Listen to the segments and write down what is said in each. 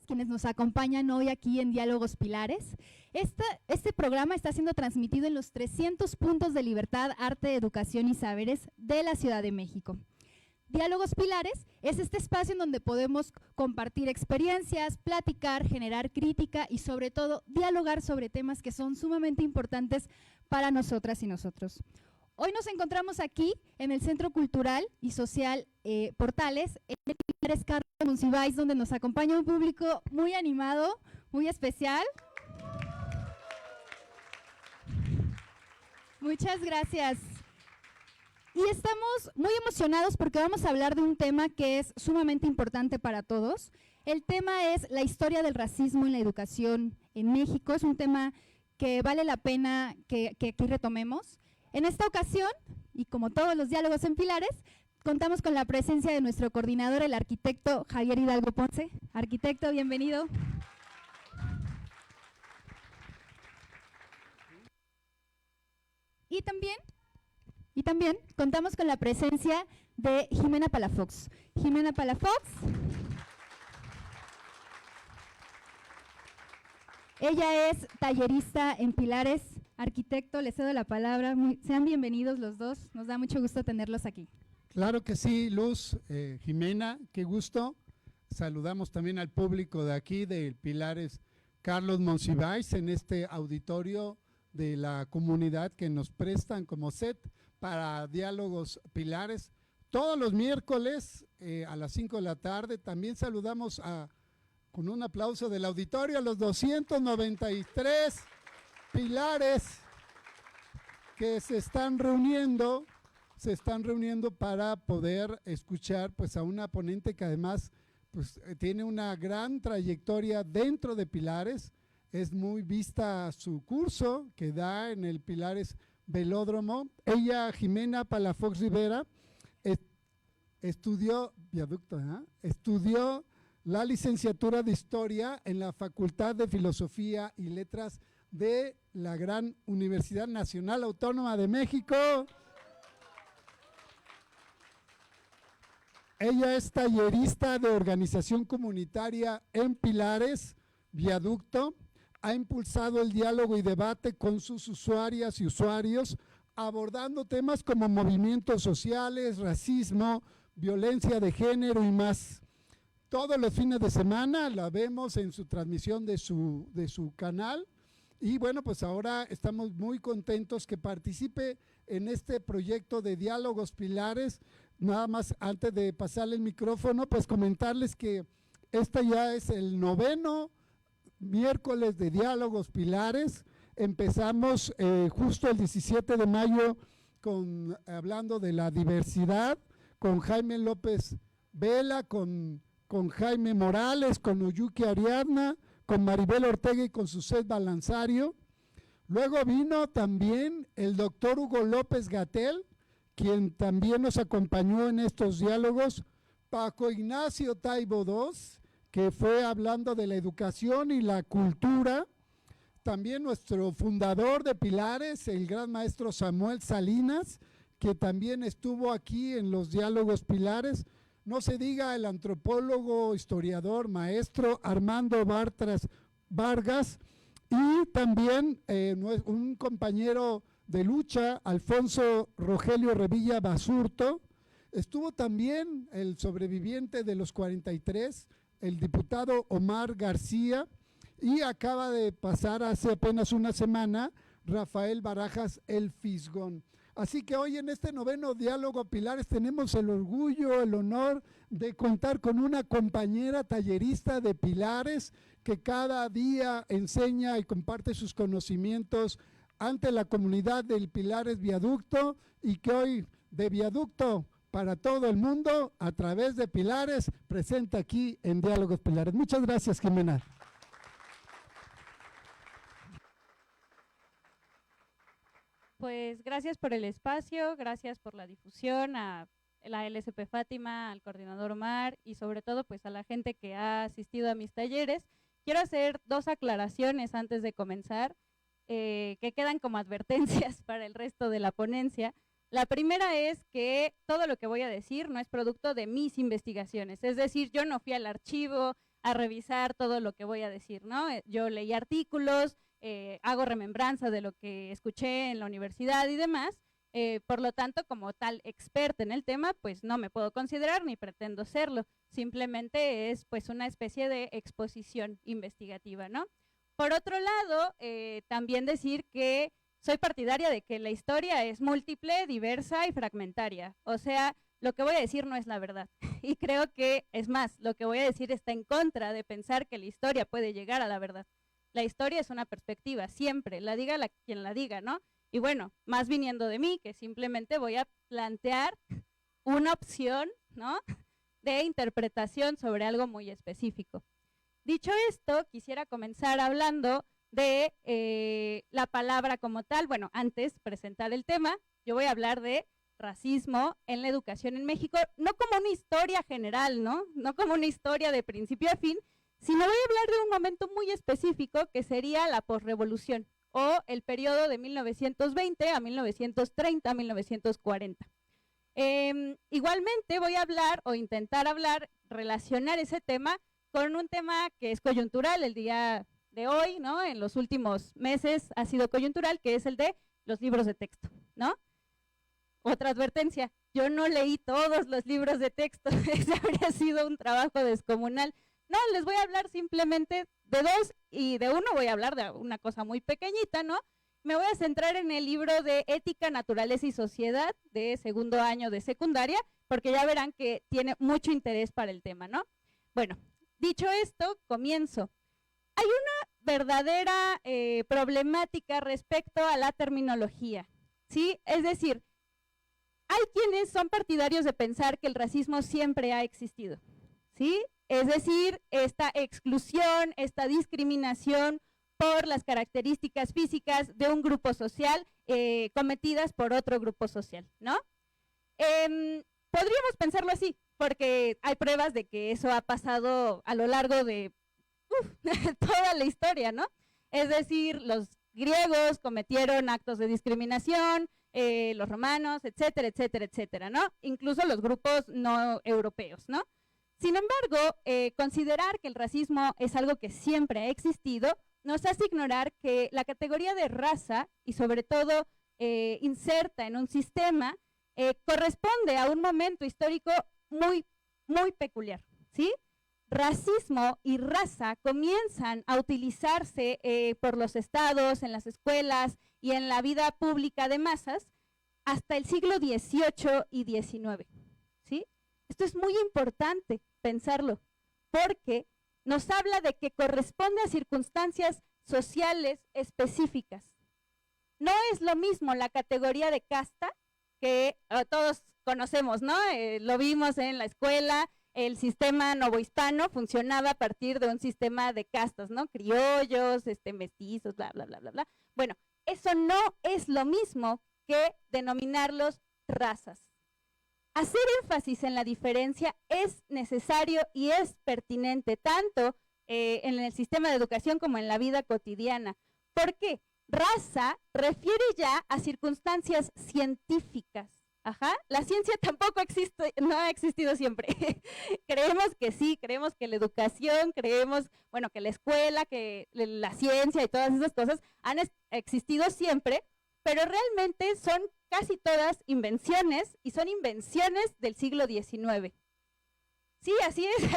quienes nos acompañan hoy aquí en Diálogos Pilares. Este programa está siendo transmitido en los 300 puntos de libertad, arte, educación y saberes de la Ciudad de México. Diálogos Pilares es este espacio en donde podemos compartir experiencias, platicar, generar crítica y sobre todo dialogar sobre temas que son sumamente importantes para nosotras y nosotros. Hoy nos encontramos aquí en el Centro Cultural y Social Portales, en el Pilares Carlos Monsiváis, donde nos acompaña un público muy animado, muy especial. Muchas gracias. Y estamos muy emocionados porque vamos a hablar de un tema que es sumamente importante para todos. El tema es la historia del racismo en la educación en México. Es un tema que vale la pena que aquí retomemos. En esta ocasión, y como todos los diálogos en Pilares, contamos con la presencia de nuestro coordinador, el arquitecto Javier Hidalgo Ponce. Arquitecto, bienvenido. Y también contamos con la presencia de Jimena Palafox. Jimena Palafox. Ella es tallerista en Pilares. Arquitecto, les cedo la palabra. Sean bienvenidos los dos. Nos da mucho gusto tenerlos aquí. Claro que sí, Luz, Jimena, qué gusto. Saludamos también al público de aquí, de Pilares Carlos Monsiváis, en este auditorio de la comunidad que nos prestan como set para Diálogos Pilares. Todos los miércoles a las 5 de la tarde. También saludamos con un aplauso del auditorio a los 293 Pilares que se están reuniendo para poder escuchar pues a una ponente que además pues tiene una gran trayectoria dentro de Pilares. Es muy vista su curso que da en el Pilares Velódromo. Ella, Jimena Palafox Rivera, estudió la licenciatura de Historia en la Facultad de Filosofía y Letras de la Gran Universidad Nacional Autónoma de México. Ella es tallerista de organización comunitaria en Pilares, Viaducto. Ha impulsado el diálogo y debate con sus usuarias y usuarios, abordando temas como movimientos sociales, racismo, violencia de género y más. Todos los fines de semana la vemos en su transmisión de su canal. Y bueno, pues ahora estamos muy contentos que participe en este proyecto de Diálogos Pilares. Nada más antes de pasarle el micrófono, pues comentarles que esta ya es el 9º miércoles de Diálogos Pilares. Empezamos justo el 17 de mayo hablando de la diversidad, con Jaime López Vela, con Jaime Morales, con Oyuki Ariadna, con Maribel Ortega y con Suset Balanzario. Luego vino también el doctor Hugo López-Gatell, quien también nos acompañó en estos diálogos, Paco Ignacio Taibo II, que fue hablando de la educación y la cultura. También nuestro fundador de Pilares, el gran maestro Samuel Salinas, que también estuvo aquí en los Diálogos Pilares. No se diga el antropólogo, historiador, maestro Armando Bartras Vargas, y también un compañero de lucha, Alfonso Rogelio Revilla Basurto. Estuvo también el sobreviviente de los 43, el diputado Omar García, y acaba de pasar hace apenas una semana Rafael Barajas el Fisgón. Así que hoy en este 9º Diálogo Pilares tenemos el orgullo, el honor de contar con una compañera tallerista de Pilares que cada día enseña y comparte sus conocimientos ante la comunidad del Pilares Viaducto, y que hoy de Viaducto para todo el mundo a través de Pilares presenta aquí en Diálogos Pilares. Muchas gracias, Jimena. Pues gracias por el espacio, gracias por la difusión, a la LSP Fátima, al coordinador Omar y sobre todo pues a la gente que ha asistido a mis talleres. Quiero hacer 2 aclaraciones antes de comenzar, que quedan como advertencias para el resto de la ponencia. La primera es que todo lo que voy a decir no es producto de mis investigaciones, es decir, yo no fui al archivo a revisar todo lo que voy a decir, ¿no? Yo leí artículos, hago remembranza de lo que escuché en la universidad y demás, por lo tanto, como tal experta en el tema, pues no me puedo considerar ni pretendo serlo, simplemente es pues una especie de exposición investigativa, ¿no? Por otro lado, también decir que soy partidaria de que la historia es múltiple, diversa y fragmentaria, o sea, lo que voy a decir no es la verdad, y creo que, es más, lo que voy a decir está en contra de pensar que la historia puede llegar a la verdad. La historia es una perspectiva, siempre, la diga quien la diga, ¿no? Y bueno, más viniendo de mí, que simplemente voy a plantear una opción, ¿no?, de interpretación sobre algo muy específico. Dicho esto, quisiera comenzar hablando de la palabra como tal. Bueno, antes de presentar el tema, yo voy a hablar de racismo en la educación en México, no como una historia general, ¿no? No como una historia de principio a fin, sino voy a hablar de un momento muy específico que sería la posrevolución, o el periodo de 1920 a 1930, 1940. Igualmente voy a hablar o intentar hablar, relacionar ese tema con un tema que es coyuntural el día de hoy, ¿no? En los últimos meses ha sido coyuntural, que es el de los libros de texto, ¿no? Otra advertencia, yo no leí todos los libros de texto, ese habría sido un trabajo descomunal. No, les voy a hablar simplemente de dos, y de uno voy a hablar de una cosa muy pequeñita, ¿no? Me voy a centrar en el libro de Ética, Naturaleza y Sociedad de segundo año de secundaria, porque ya verán que tiene mucho interés para el tema, ¿no? Bueno, dicho esto, comienzo. Hay una verdadera problemática respecto a la terminología, ¿sí? Es decir, hay quienes son partidarios de pensar que el racismo siempre ha existido, ¿sí? Es decir, esta exclusión, esta discriminación por las características físicas de un grupo social cometidas por otro grupo social, ¿no? Podríamos pensarlo así, porque hay pruebas de que eso ha pasado a lo largo de toda la historia, ¿no? Es decir, los griegos cometieron actos de discriminación, los romanos, etcétera, etcétera, etcétera, ¿no? Incluso los grupos no europeos, ¿no? Sin embargo, considerar que el racismo es algo que siempre ha existido nos hace ignorar que la categoría de raza, y sobre todo inserta en un sistema, corresponde a un momento histórico muy, muy peculiar, ¿sí? Racismo y raza comienzan a utilizarse por los estados, en las escuelas y en la vida pública de masas hasta el siglo XVIII y XIX, ¿sí? Esto es muy importante pensarlo, porque nos habla de que corresponde a circunstancias sociales específicas. No es lo mismo la categoría de casta, que todos conocemos, ¿no? Lo vimos en la escuela. El sistema novohispano funcionaba a partir de un sistema de castas, ¿no? Criollos, mestizos, bla, bla, bla, bla, bla. Bueno, eso no es lo mismo que denominarlos razas. Hacer énfasis en la diferencia es necesario y es pertinente tanto en el sistema de educación como en la vida cotidiana. ¿Por qué? Raza refiere ya a circunstancias científicas. Ajá, la ciencia tampoco existe, no ha existido siempre. Creemos que sí, creemos que la educación, creemos, bueno, que la escuela, que la ciencia y todas esas cosas han existido siempre, pero realmente son casi todas invenciones, y son invenciones del siglo XIX. Sí, así es,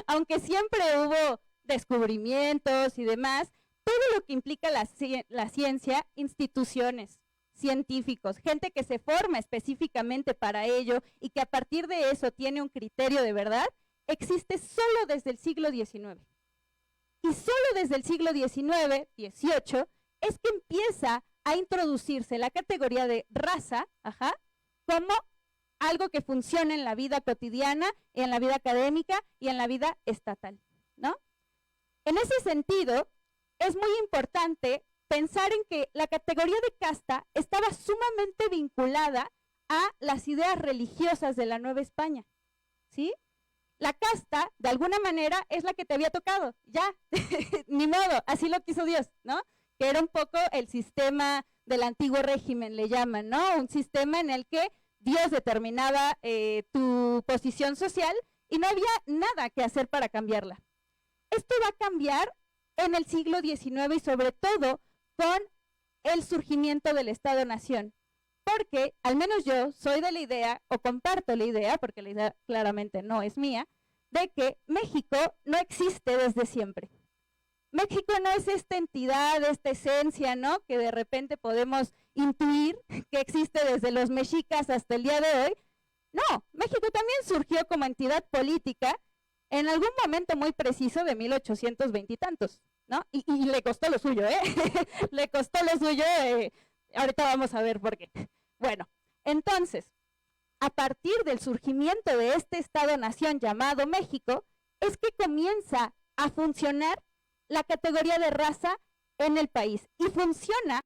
aunque siempre hubo descubrimientos y demás, todo lo que implica la ciencia, instituciones, científicos, gente que se forma específicamente para ello y que a partir de eso tiene un criterio de verdad, existe solo desde el siglo XIX. Y solo desde el siglo XIX, XVIII, es que empieza a introducirse la categoría de raza, como algo que funciona en la vida cotidiana, en la vida académica y en la vida estatal, ¿no? En ese sentido, es muy importante pensar en que la categoría de casta estaba sumamente vinculada a las ideas religiosas de la Nueva España, ¿sí? La casta, de alguna manera, es la que te había tocado, ya, ni modo, así lo quiso Dios, ¿no? Que era un poco el sistema del antiguo régimen, le llaman, ¿no? Un sistema en el que Dios determinaba tu posición social y no había nada que hacer para cambiarla. esto va a cambiar en el siglo XIX y sobre todo con el surgimiento del Estado-Nación. Porque, al menos yo, soy de la idea, o comparto la idea, porque la idea claramente no es mía, de que México no existe desde siempre. México no es esta entidad, esta esencia, ¿no?, que de repente podemos intuir que existe desde los mexicas hasta el día de hoy. No, México también surgió como entidad política en algún momento muy preciso de 1820 y tantos, ¿no? Y le costó lo suyo, ¿eh? Le costó lo suyo, ahorita vamos a ver por qué. Bueno, entonces, a partir del surgimiento de este Estado-Nación llamado México, es que comienza a funcionar la categoría de raza en el país. Y funciona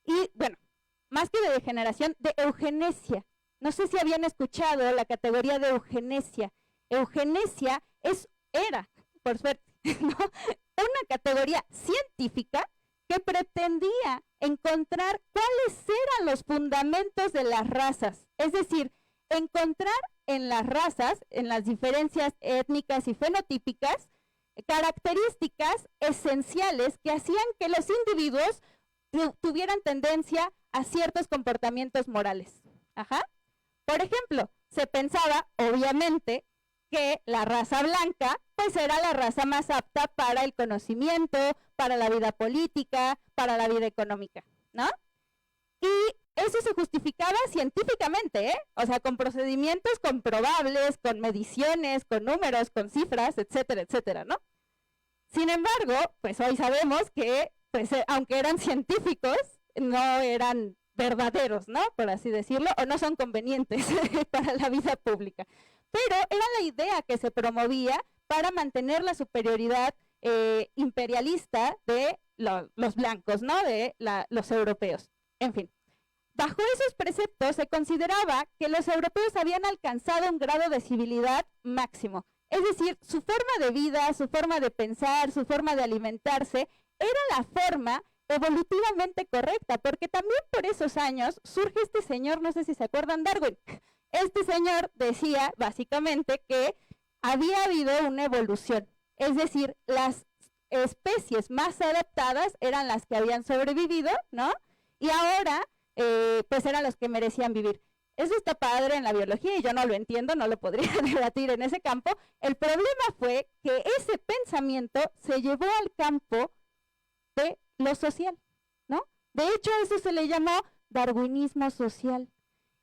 y, bueno, más que de degeneración, de eugenesia. No sé si habían escuchado la categoría de eugenesia. Eugenesia era, por suerte, ¿no?, una categoría científica que pretendía encontrar cuáles eran los fundamentos de las razas. Es decir, encontrar en las razas, en las diferencias étnicas y fenotípicas, características esenciales que hacían que los individuos tuvieran tendencia a ciertos comportamientos morales. Ajá. Por ejemplo, se pensaba, obviamente, que la raza blanca, pues era la raza más apta para el conocimiento, para la vida política, para la vida económica, ¿no? Y eso se justificaba científicamente, ¿eh? O sea, con procedimientos comprobables, con mediciones, con números, con cifras, etcétera, etcétera, ¿no? Sin embargo, pues hoy sabemos que, pues, aunque eran científicos, no eran verdaderos, ¿no?, por así decirlo, o no son convenientes para la vida pública. Pero era la idea que se promovía para mantener la superioridad imperialista de los blancos, ¿no?, de los europeos. En fin, bajo esos preceptos se consideraba que los europeos habían alcanzado un grado de civilidad máximo. Es decir, su forma de vida, su forma de pensar, su forma de alimentarse, era la forma evolutivamente correcta, porque también por esos años surge este señor, no sé si se acuerdan, Darwin. Este señor decía básicamente que había habido una evolución, es decir, las especies más adaptadas eran las que habían sobrevivido, ¿no? Y ahora, pues eran los que merecían vivir. Eso está padre en la biología y yo no lo entiendo, no lo podría debatir en ese campo. El problema fue que ese pensamiento se llevó al campo de lo social, ¿no? De hecho, eso se le llamó darwinismo social.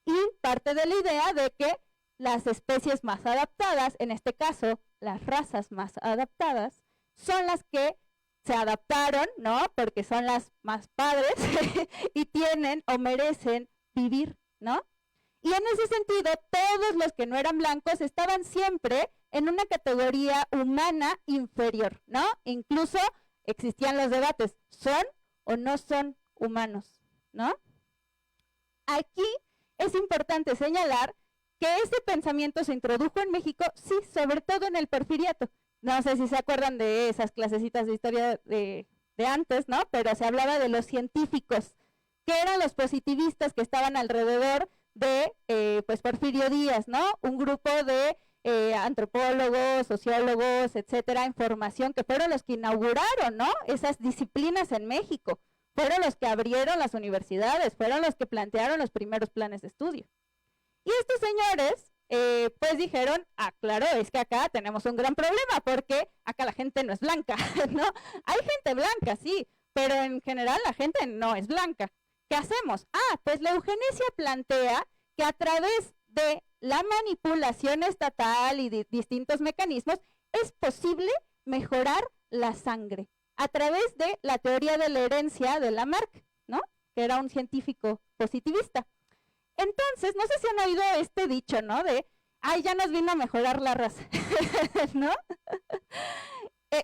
Y parte de la idea de que las especies más adaptadas, en este caso, las razas más adaptadas, son las que se adaptaron, ¿no?, porque son las más padres y tienen o merecen vivir, ¿no? Y en ese sentido, todos los que no eran blancos estaban siempre en una categoría humana inferior, ¿no? Incluso existían los debates, ¿son o no son humanos?, ¿no? Aquí es importante señalar que ese pensamiento se introdujo en México, sí, sobre todo en el Porfiriato. No sé si se acuerdan de esas clasecitas de historia de antes, ¿no? Pero se hablaba de los científicos, que eran los positivistas que estaban alrededor de pues Porfirio Díaz, ¿no? Un grupo de antropólogos, sociólogos, etcétera, en formación, que fueron los que inauguraron, ¿no?, esas disciplinas en México. Fueron los que abrieron las universidades, fueron los que plantearon los primeros planes de estudio. Y estos señores, pues dijeron, claro, es que acá tenemos un gran problema, porque acá la gente no es blanca, ¿no? Hay gente blanca, sí, pero en general la gente no es blanca. ¿Qué hacemos? Pues la eugenesia plantea que a través de la manipulación estatal y de distintos mecanismos es posible mejorar la sangre a través de la teoría de la herencia de Lamarck, ¿no? Que era un científico positivista. Entonces, no sé si han oído este dicho, ¿no? De, ay, ya nos vino a mejorar la raza, ¿no?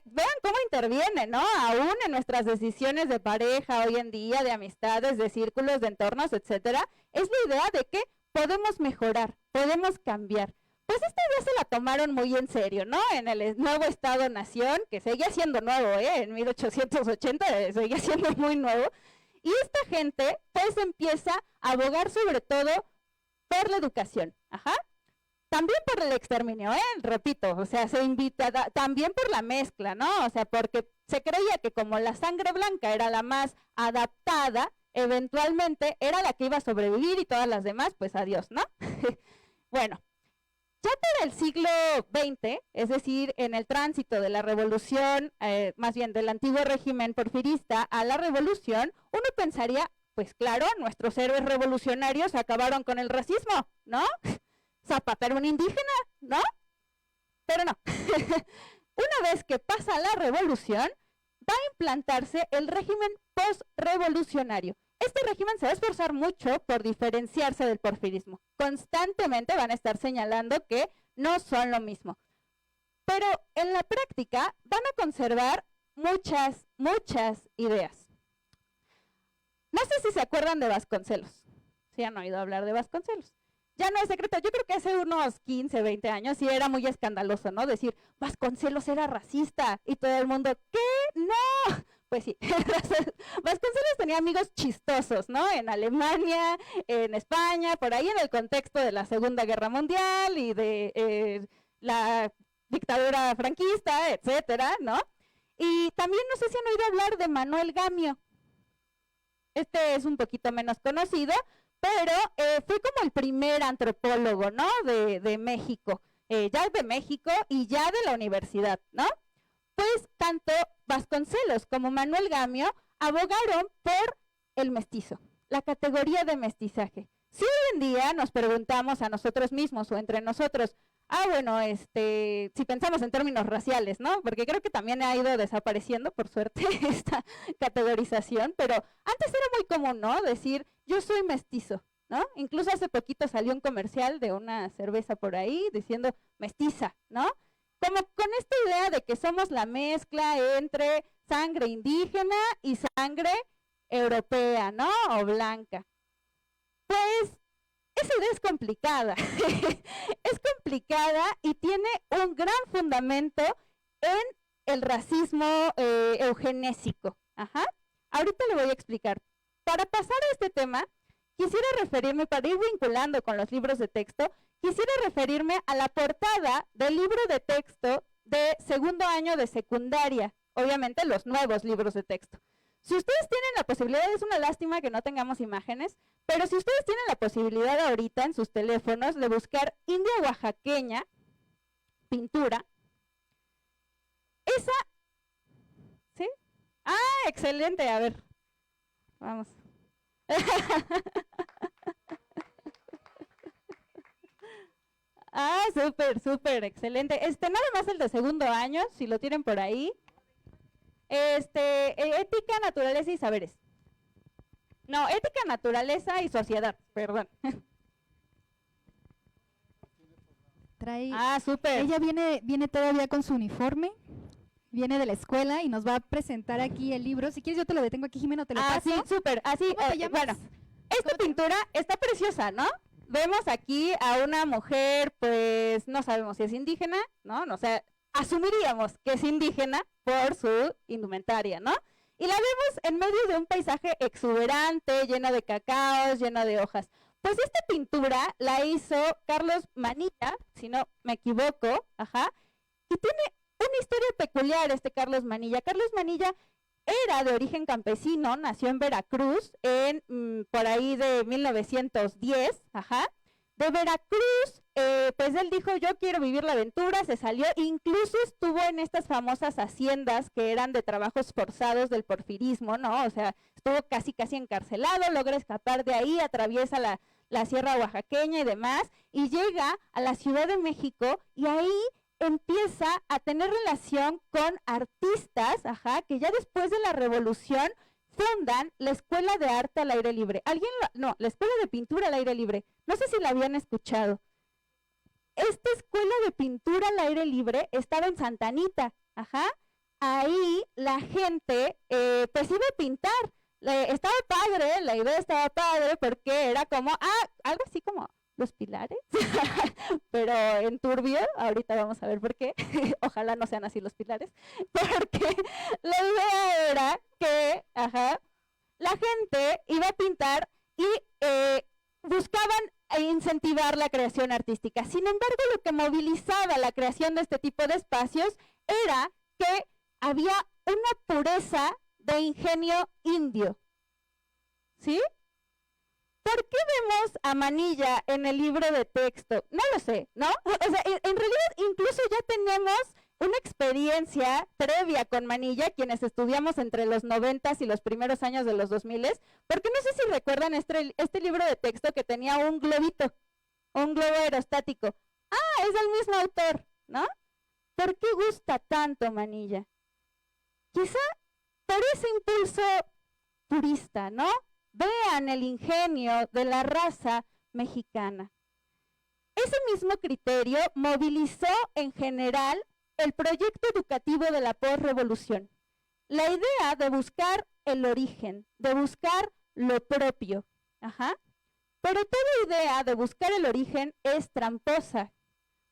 Vean cómo interviene, ¿no? Aún en nuestras decisiones de pareja hoy en día, de amistades, de círculos, de entornos, etcétera, es la idea de que podemos mejorar, podemos cambiar. Pues esta idea se la tomaron muy en serio, ¿no? En el nuevo Estado-Nación, que seguía siendo nuevo, en 1880 seguía siendo muy nuevo, y esta gente pues empieza a abogar sobre todo por la educación, también por el exterminio, repito, o sea, se invita también por la mezcla, ¿no? O sea, porque se creía que como la sangre blanca era la más adaptada, eventualmente era la que iba a sobrevivir y todas las demás, pues adiós, ¿no? Bueno, ya para el siglo XX, es decir, en el tránsito de la revolución, más bien del antiguo régimen porfirista a la revolución, uno pensaría, pues claro, nuestros héroes revolucionarios acabaron con el racismo, ¿no? Zapata era un indígena, ¿no? Pero no. Una vez que pasa la revolución, va a implantarse el régimen post-revolucionario. Este régimen se va a esforzar mucho por diferenciarse del porfirismo. Constantemente van a estar señalando que no son lo mismo. Pero en la práctica van a conservar muchas ideas. No sé si se acuerdan de Vasconcelos. ¿Sí han oído hablar de Vasconcelos? Ya no es secreto, yo creo que hace unos 15, 20 años sí era muy escandaloso, ¿no? Decir, Vasconcelos era racista y todo el mundo, ¿qué? ¡No! Pues sí, Vasconcelos tenía amigos chistosos, ¿no? En Alemania, en España, por ahí en el contexto de la Segunda Guerra Mundial y de la dictadura franquista, etcétera, ¿no? Y también no sé si han oído hablar de Manuel Gamio. Este es un poquito menos conocido, pero fue como el primer antropólogo, ¿no? De México, ya de México y ya de la universidad, ¿no? Pues tanto Vasconcelos como Manuel Gamio abogaron por el mestizo, la categoría de mestizaje. Si hoy en día nos preguntamos a nosotros mismos o entre nosotros, bueno, si pensamos en términos raciales, ¿no? Porque creo que también ha ido desapareciendo, por suerte, esta categorización, pero antes era muy común, ¿no? Decir, yo soy mestizo, ¿no? Incluso hace poquito salió un comercial de una cerveza por ahí diciendo mestiza, ¿no? Como con esta idea de que somos la mezcla entre sangre indígena y sangre europea, ¿no? O blanca. Pues esa idea es complicada, es complicada y tiene un gran fundamento en el racismo eugenésico. Ahorita le voy a explicar. Para pasar a este tema, quisiera referirme, para ir vinculando con los libros de texto, quisiera referirme a la portada del libro de texto de segundo año de secundaria, obviamente los nuevos libros de texto. Si ustedes tienen la posibilidad, es una lástima que no tengamos imágenes, pero si ustedes tienen la posibilidad ahorita en sus teléfonos de buscar India oaxaqueña, pintura, esa, ¿sí? Excelente, a ver, vamos. Súper, excelente. Nada más el de segundo año, si lo tienen por ahí. Ética, naturaleza y saberes. No, ética, naturaleza y sociedad, perdón. Súper. Ella viene todavía con su uniforme, viene de la escuela y nos va a presentar aquí el libro. Si quieres yo te lo detengo aquí, Jimena, te lo paso. Sí, súper, así. ¿Cómo te llamas? Bueno, esta pintura está preciosa, ¿no? Vemos aquí a una mujer, pues no sabemos si es indígena, ¿no? O sea, asumiríamos que es indígena por su indumentaria, ¿no? Y la vemos en medio de un paisaje exuberante, lleno de cacaos, lleno de hojas. Pues esta pintura la hizo Carlos Manilla, si no me equivoco, y tiene una historia peculiar Carlos Manilla. Carlos Manilla era de origen campesino, nació en Veracruz por ahí de 1910, De Veracruz, pues él dijo, yo quiero vivir la aventura, se salió, incluso estuvo en estas famosas haciendas que eran de trabajos forzados del porfirismo, ¿no? O sea, estuvo casi encarcelado, logra escapar de ahí, atraviesa la sierra oaxaqueña y demás, y llega a la Ciudad de México, y ahí empieza a tener relación con artistas, que ya después de la Revolución fundan la Escuela de Arte al Aire Libre. La Escuela de Pintura al Aire Libre. No sé si la habían escuchado. Esta Escuela de Pintura al Aire Libre estaba en Santa Anita, Ahí la gente pues iba a pintar. Estaba padre, la idea estaba padre porque era como, algo así como Los Pilares, pero en turbio, ahorita vamos a ver por qué, ojalá no sean así Los Pilares, porque la idea era que, la gente iba a pintar y buscaban incentivar la creación artística. Sin embargo, lo que movilizaba la creación de este tipo de espacios era que había una pureza de ingenio indio, ¿sí? ¿Por qué vemos a Manilla en el libro de texto? No lo sé, ¿no? O sea, en realidad incluso ya tenemos una experiencia previa con Manilla, quienes estudiamos entre los 90s y los primeros años de los 2000s, porque no sé si recuerdan este libro de texto que tenía un globito, un globo aerostático. Es del mismo autor, ¿no? ¿Por qué gusta tanto Manilla? Quizá por ese impulso purista, ¿no? Vean el ingenio de la raza mexicana. Ese mismo criterio movilizó en general el proyecto educativo de la posrevolución. La idea de buscar el origen, de buscar lo propio. Pero toda idea de buscar el origen es tramposa,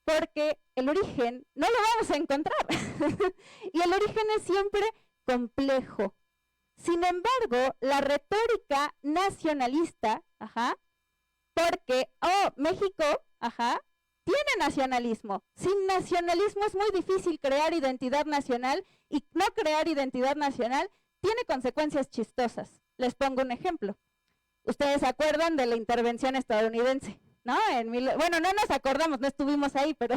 porque el origen no lo vamos a encontrar. Y el origen es siempre complejo. Sin embargo, la retórica nacionalista, porque, México, tiene nacionalismo. Sin nacionalismo es muy difícil crear identidad nacional, y no crear identidad nacional tiene consecuencias chistosas. Les pongo un ejemplo. Ustedes se acuerdan de la intervención estadounidense, ¿no? Bueno, no nos acordamos, no estuvimos ahí, pero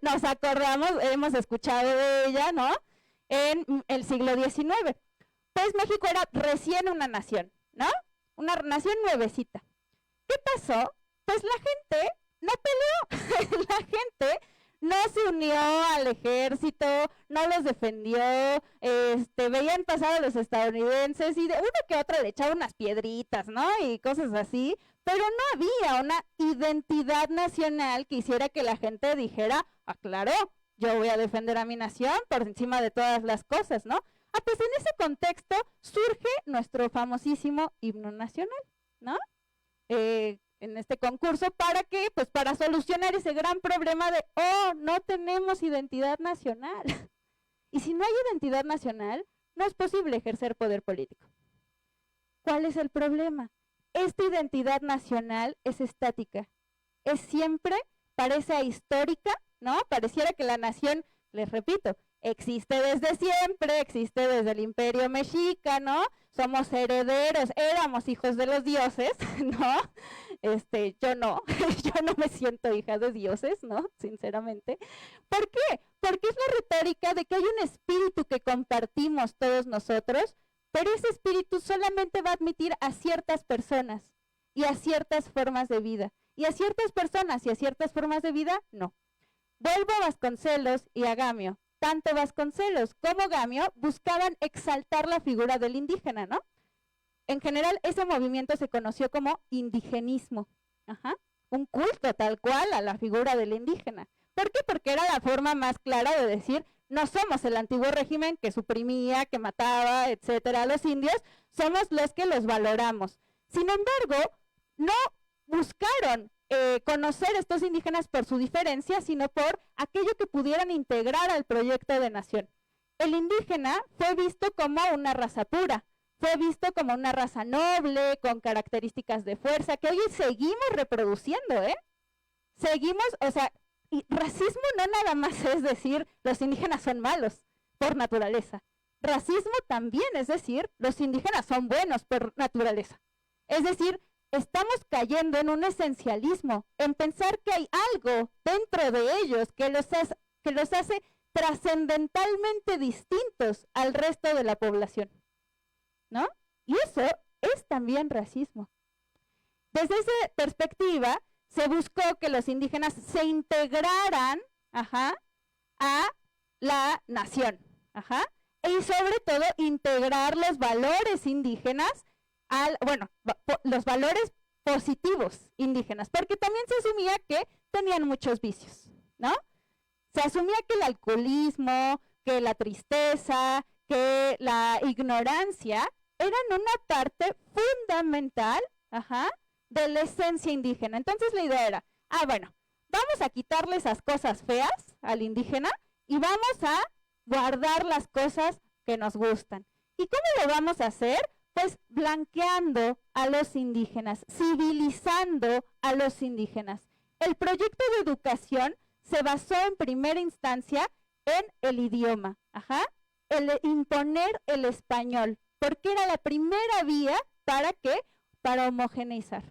nos acordamos, hemos escuchado de ella, ¿no? En el siglo XIX. Pues México era recién una nación, ¿no? Una nación nuevecita. ¿Qué pasó? Pues la gente no peleó, la gente no se unió al ejército, no los defendió, veían pasar a los estadounidenses y de uno que otro le echaba unas piedritas, ¿no? Y cosas así, pero no había una identidad nacional que hiciera que la gente dijera, claro, yo voy a defender a mi nación por encima de todas las cosas, ¿no? Pues en ese contexto surge nuestro famosísimo himno nacional, ¿no? En este concurso, ¿para qué? Pues para solucionar ese gran problema de, no tenemos identidad nacional. Y si no hay identidad nacional, no es posible ejercer poder político. ¿Cuál es el problema? Esta identidad nacional es estática. Es siempre, parece ahistórica, ¿no? Pareciera que la nación, les repito, existe desde siempre, existe desde el Imperio Mexica, ¿no? Somos herederos, éramos hijos de los dioses, ¿no? Yo no me siento hija de dioses, ¿no? Sinceramente. ¿Por qué? Porque es la retórica de que hay un espíritu que compartimos todos nosotros, pero ese espíritu solamente va a admitir a ciertas personas y a ciertas formas de vida. Y a ciertas personas y a ciertas formas de vida, no. Vuelvo a Vasconcelos y a Gamio. Tanto Vasconcelos como Gamio buscaban exaltar la figura del indígena, ¿no? En general, ese movimiento se conoció como indigenismo. Un culto tal cual a la figura del indígena. ¿Por qué? Porque era la forma más clara de decir, no somos el antiguo régimen que suprimía, que mataba, etcétera, a los indios, somos los que los valoramos. Sin embargo, no buscaron conocer a estos indígenas por su diferencia, sino por aquello que pudieran integrar al proyecto de nación. El indígena fue visto como una raza pura, fue visto como una raza noble, con características de fuerza, que hoy seguimos reproduciendo, Seguimos, y racismo no nada más es decir, los indígenas son malos por naturaleza. Racismo también es decir, los indígenas son buenos por naturaleza. Es decir, estamos cayendo en un esencialismo, en pensar que hay algo dentro de ellos que los hace trascendentalmente distintos al resto de la población, ¿no? Y eso es también racismo. Desde esa perspectiva, se buscó que los indígenas se integraran ajá, a la nación, ajá, y sobre todo integrar los valores indígenas, los valores positivos indígenas, porque también se asumía que tenían muchos vicios, ¿no? Se asumía que el alcoholismo, que la tristeza, que la ignorancia eran una parte fundamental, ajá, de la esencia indígena. Entonces la idea era, bueno, vamos a quitarle esas cosas feas al indígena y vamos a guardar las cosas que nos gustan. ¿Y cómo lo vamos a hacer? Pues blanqueando a los indígenas, civilizando a los indígenas. El proyecto de educación se basó en primera instancia en el idioma, ajá, el imponer el español, porque era la primera vía para ¿qué? Para homogeneizar.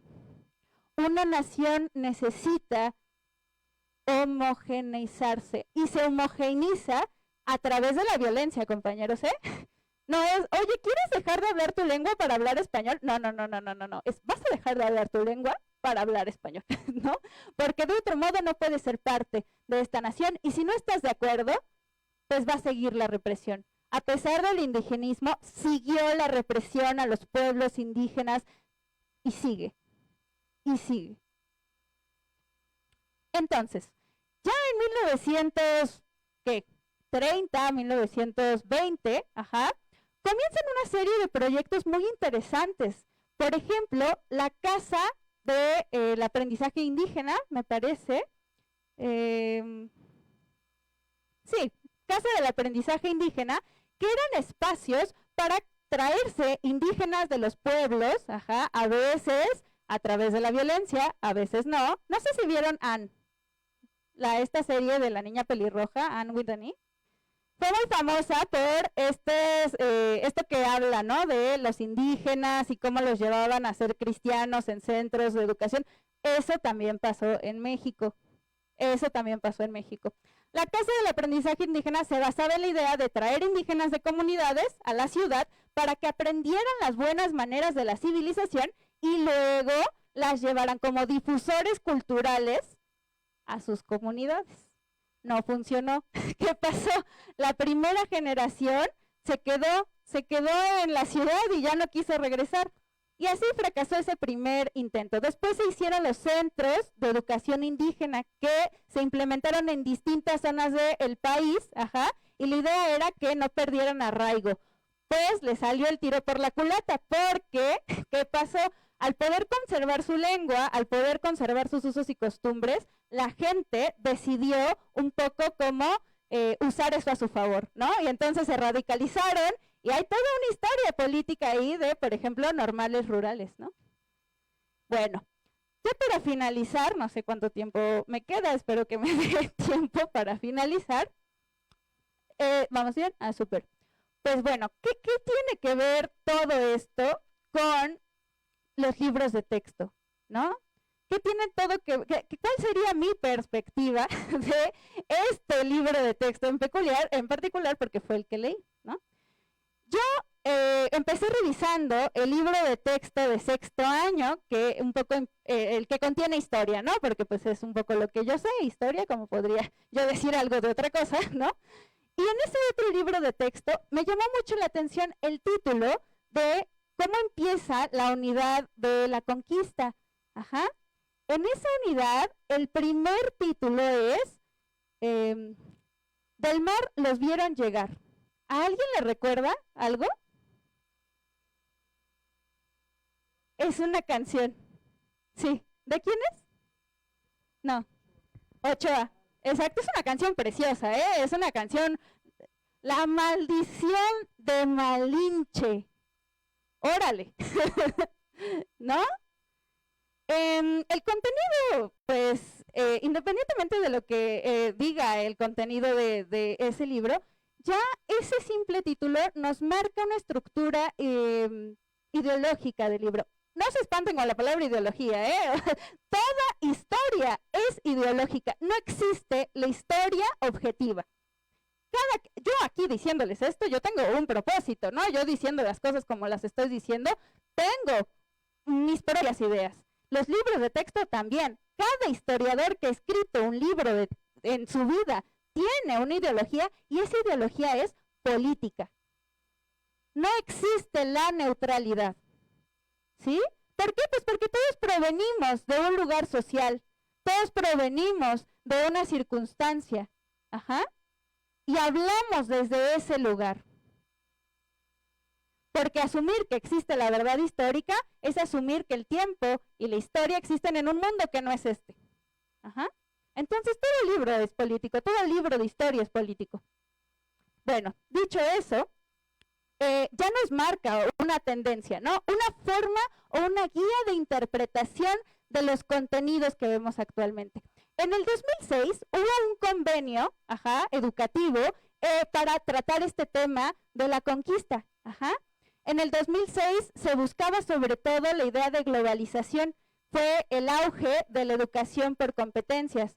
Una nación necesita homogeneizarse y se homogeneiza a través de la violencia, compañeros, ¿eh? No es, oye, ¿quieres dejar de hablar tu lengua para hablar español? No, vas a dejar de hablar tu lengua para hablar español, ¿no? Porque de otro modo no puedes ser parte de esta nación y si no estás de acuerdo, pues va a seguir la represión. A pesar del indigenismo, siguió la represión a los pueblos indígenas y sigue, y sigue. Entonces, ya en 1930, 1920, ajá, comienzan una serie de proyectos muy interesantes. Por ejemplo, la Casa del Aprendizaje Indígena, me parece. Sí, Casa del Aprendizaje Indígena, que eran espacios para traerse indígenas de los pueblos, ajá, a veces a través de la violencia, a veces no. No sé si vieron Anne, esta serie de la niña pelirroja, Anne with an E. Fue muy famosa por esto que habla, ¿no? De los indígenas y cómo los llevaban a ser cristianos en centros de educación. Eso también pasó en México. La Casa del Aprendizaje Indígena se basaba en la idea de traer indígenas de comunidades a la ciudad para que aprendieran las buenas maneras de la civilización y luego las llevaran como difusores culturales a sus comunidades. No funcionó. ¿Qué pasó? La primera generación se quedó en la ciudad y ya no quiso regresar. Y así fracasó ese primer intento. Después se hicieron los centros de educación indígena que se implementaron en distintas zonas del país, ajá, y la idea era que no perdieran arraigo. Pues le salió el tiro por la culata, porque, ¿qué pasó? Al poder conservar su lengua, al poder conservar sus usos y costumbres, la gente decidió un poco cómo usar eso a su favor, ¿no? Y entonces se radicalizaron y hay toda una historia política ahí de, por ejemplo, normales rurales, ¿no? Bueno, ya para finalizar, no sé cuánto tiempo me queda, espero que me dé tiempo para finalizar. ¿Vamos bien? Súper. Pues bueno, ¿qué tiene que ver todo esto con los libros de texto, ¿no? ¿Qué tiene todo cuál sería mi perspectiva de este libro de texto en particular porque fue el que leí, ¿no? Yo empecé revisando el libro de texto de sexto año, que un poco el que contiene historia, ¿no? Porque pues es un poco lo que yo sé, historia, como podría yo decir algo de otra cosa, ¿no? Y en ese otro libro de texto me llamó mucho la atención el título de cómo empieza la unidad de la conquista. Ajá. En esa unidad, el primer título es Del mar los vieron llegar. ¿A alguien le recuerda algo? Es una canción. Sí. ¿De quién es? No. Ochoa. Exacto, es una canción preciosa, ¿eh? Es una canción, La maldición de Malinche. Órale. ¿No? El contenido, pues, independientemente de lo que diga el contenido de ese libro, ya ese simple título nos marca una estructura ideológica del libro. No se espanten con la palabra ideología, ¿eh? Toda historia es ideológica. No existe la historia objetiva. Yo aquí diciéndoles esto, yo tengo un propósito, ¿no? Yo diciendo las cosas como las estoy diciendo, tengo mis propias ideas. Los libros de texto también. Cada historiador que ha escrito un libro en su vida tiene una ideología y esa ideología es política. No existe la neutralidad, ¿sí? ¿Por qué? Pues porque todos provenimos de un lugar social, todos provenimos de una circunstancia, y hablamos desde ese lugar. Porque asumir que existe la verdad histórica es asumir que el tiempo y la historia existen en un mundo que no es este. Entonces todo libro es político, todo libro de historia es político. Bueno, dicho eso, ya nos marca una tendencia, ¿no? Una forma o una guía de interpretación de los contenidos que vemos actualmente. En el 2006 hubo un convenio educativo para tratar este tema de la conquista. En el 2006 se buscaba sobre todo la idea de globalización, fue el auge de la educación por competencias.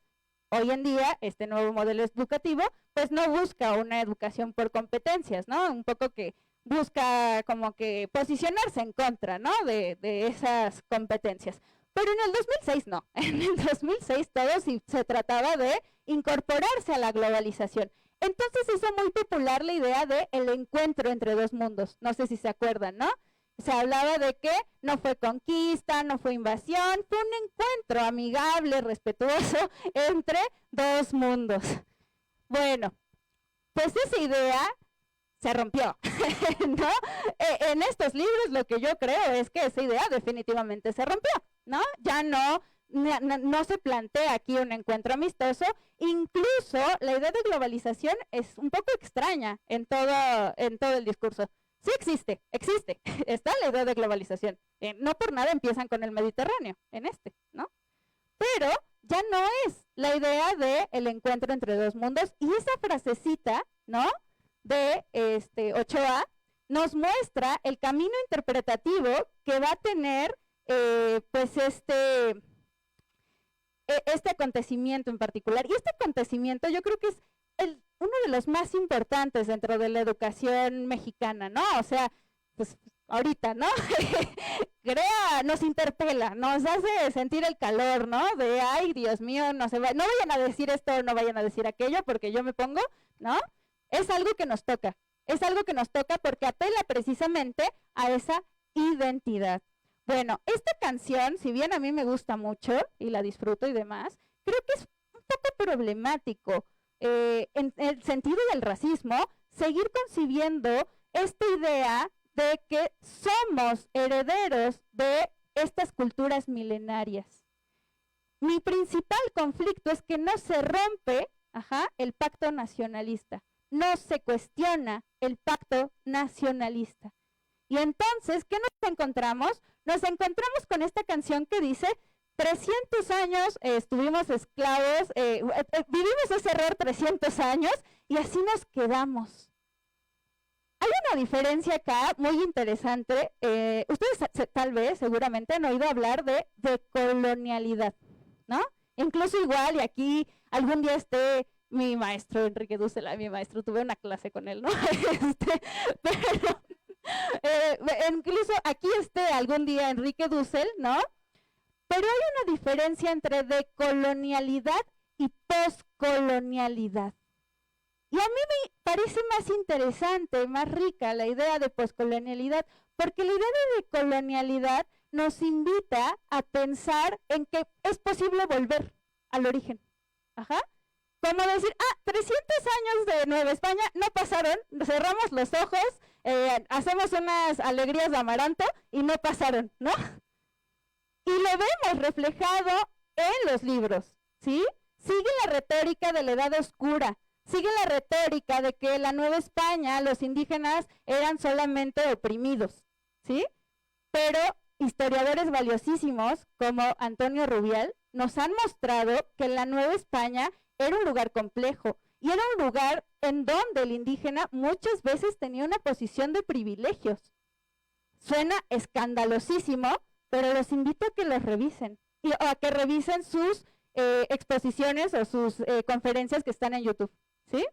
Hoy en día, este nuevo modelo educativo, pues no busca una educación por competencias, ¿no? Un poco que busca como que posicionarse en contra, ¿no? de esas competencias. Pero en el 2006 no, en el 2006 todo se trataba de incorporarse a la globalización. Entonces hizo muy popular la idea de el encuentro entre dos mundos, no sé si se acuerdan, ¿no? Se hablaba de que no fue conquista, no fue invasión, fue un encuentro amigable, respetuoso entre dos mundos. Bueno, pues esa idea se rompió, ¿no? En estos libros lo que yo creo es que esa idea definitivamente se rompió, ¿no? Ya no se plantea aquí un encuentro amistoso, incluso la idea de globalización es un poco extraña en todo el discurso. Sí existe, está la idea de globalización, no por nada empiezan con el Mediterráneo, ¿no? Pero ya no es la idea de el encuentro entre dos mundos, y esa frasecita, ¿no?, de Ochoa, nos muestra el camino interpretativo que va a tener pues este acontecimiento en particular. Y este acontecimiento yo creo que es uno de los más importantes dentro de la educación mexicana, ¿no? O sea, pues ahorita, ¿no? Nos interpela, nos hace sentir el calor, ¿no? De, ay, Dios mío, no vayan a decir esto, no vayan a decir aquello, porque yo me pongo, ¿no? Es algo que nos toca porque apela precisamente a esa identidad. Bueno, esta canción, si bien a mí me gusta mucho y la disfruto y demás, creo que es un poco problemático en el sentido del racismo, seguir concibiendo esta idea de que somos herederos de estas culturas milenarias. Mi principal conflicto es que no se rompe el pacto nacionalista, no se cuestiona el pacto nacionalista. Y entonces, ¿qué nos encontramos? Nos encontramos con esta canción que dice: 300 años estuvimos esclavos, vivimos ese error 300 años y así nos quedamos. Hay una diferencia acá muy interesante. Ustedes tal vez, seguramente, han oído hablar de decolonialidad, ¿no? Incluso igual, y aquí algún día mi maestro, Enrique Dussel, tuve una clase con él, ¿no? Pero incluso aquí algún día Enrique Dussel, ¿no? Pero hay una diferencia entre decolonialidad y poscolonialidad. Y a mí me parece más interesante, más rica la idea de poscolonialidad, porque la idea de decolonialidad nos invita a pensar en que es posible volver al origen. Como decir, 300 años de Nueva España no pasaron, cerramos los ojos, hacemos unas alegrías de amaranto y no pasaron, ¿no? Y lo vemos reflejado en los libros, ¿sí? Sigue la retórica de la Edad Oscura, sigue la retórica de que la Nueva España, los indígenas eran solamente oprimidos, ¿sí? Pero historiadores valiosísimos como Antonio Rubial nos han mostrado que la Nueva España era un lugar complejo y era un lugar en donde el indígena muchas veces tenía una posición de privilegios. Suena escandalosísimo, pero los invito a que los revisen o a que revisen sus exposiciones o sus conferencias que están en YouTube, ¿sí?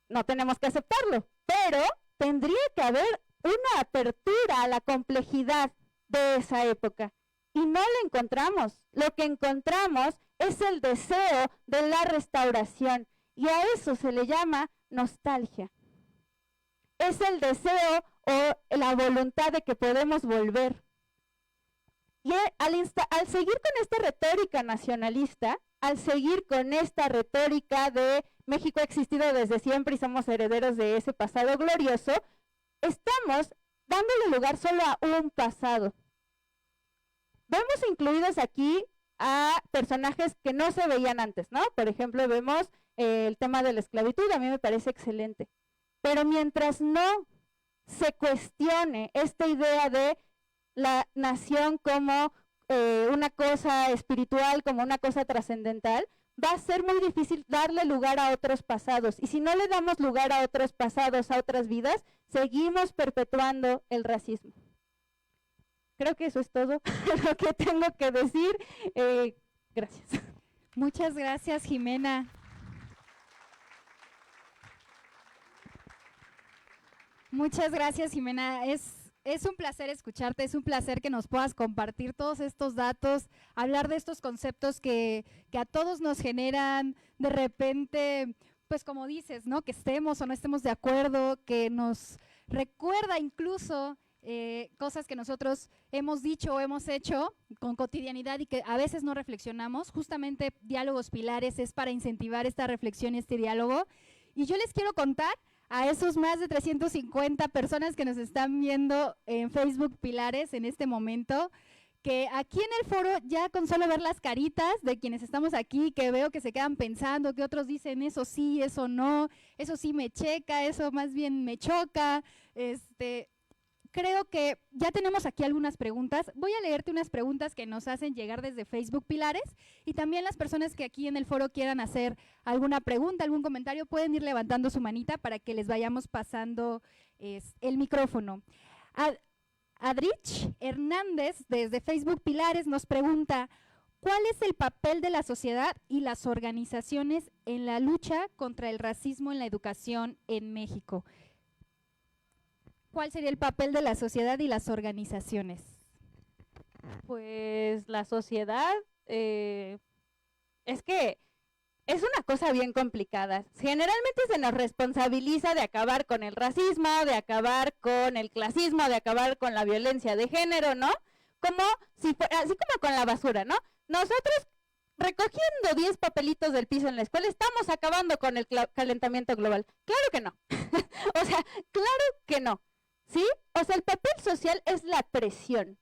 No tenemos que aceptarlo, pero tendría que haber una apertura a la complejidad de esa época. y no la encontramos. Lo que encontramos es el deseo de la restauración y a eso se le llama nostalgia. Es el deseo o la voluntad de que podemos volver. Y al seguir con esta retórica nacionalista, al seguir con esta retórica de México ha existido desde siempre y somos herederos de ese pasado glorioso, estamos dándole lugar solo a un pasado. Vemos incluidos aquí a personajes que no se veían antes, ¿no? Por ejemplo, vemos el tema de la esclavitud, a mí me parece excelente. Pero mientras no se cuestione esta idea de la nación como una cosa espiritual, como una cosa trascendental, va a ser muy difícil darle lugar a otros pasados. Y si no le damos lugar a otros pasados, a otras vidas, seguimos perpetuando el racismo. Creo que eso es todo lo que tengo que decir. Gracias. Muchas gracias, Jimena. Muchas gracias, Jimena. Es un placer escucharte, es un placer que nos puedas compartir todos estos datos, hablar de estos conceptos que a todos nos generan de repente, pues como dices, ¿no? Que estemos o no estemos de acuerdo, que nos recuerda incluso cosas que nosotros hemos dicho o hemos hecho con cotidianidad y que a veces no reflexionamos. Justamente Diálogos Pilares es para incentivar esta reflexión y este diálogo. Y yo les quiero contar a esos más de 350 personas que nos están viendo en Facebook Pilares en este momento, que aquí en el foro ya con solo ver las caritas de quienes estamos aquí, que veo que se quedan pensando, que otros dicen eso sí, eso no, eso sí me checa, eso más bien me choca, creo que ya tenemos aquí algunas preguntas. Voy a leerte unas preguntas que nos hacen llegar desde Facebook Pilares y también las personas que aquí en el foro quieran hacer alguna pregunta, algún comentario, pueden ir levantando su manita para que les vayamos pasando el micrófono. Adrich Hernández desde Facebook Pilares nos pregunta, ¿cuál es el papel de la sociedad y las organizaciones en la lucha contra el racismo en la educación en México? ¿Cuál sería el papel de la sociedad y las organizaciones? Pues la sociedad, es que es una cosa bien complicada. Generalmente se nos responsabiliza de acabar con el racismo, de acabar con el clasismo, de acabar con la violencia de género, ¿no? Como si así como con la basura, ¿no? Nosotros recogiendo 10 papelitos del piso en la escuela estamos acabando con el calentamiento global. Claro que no. O sea, claro que no. ¿Sí? O sea, el papel social es la presión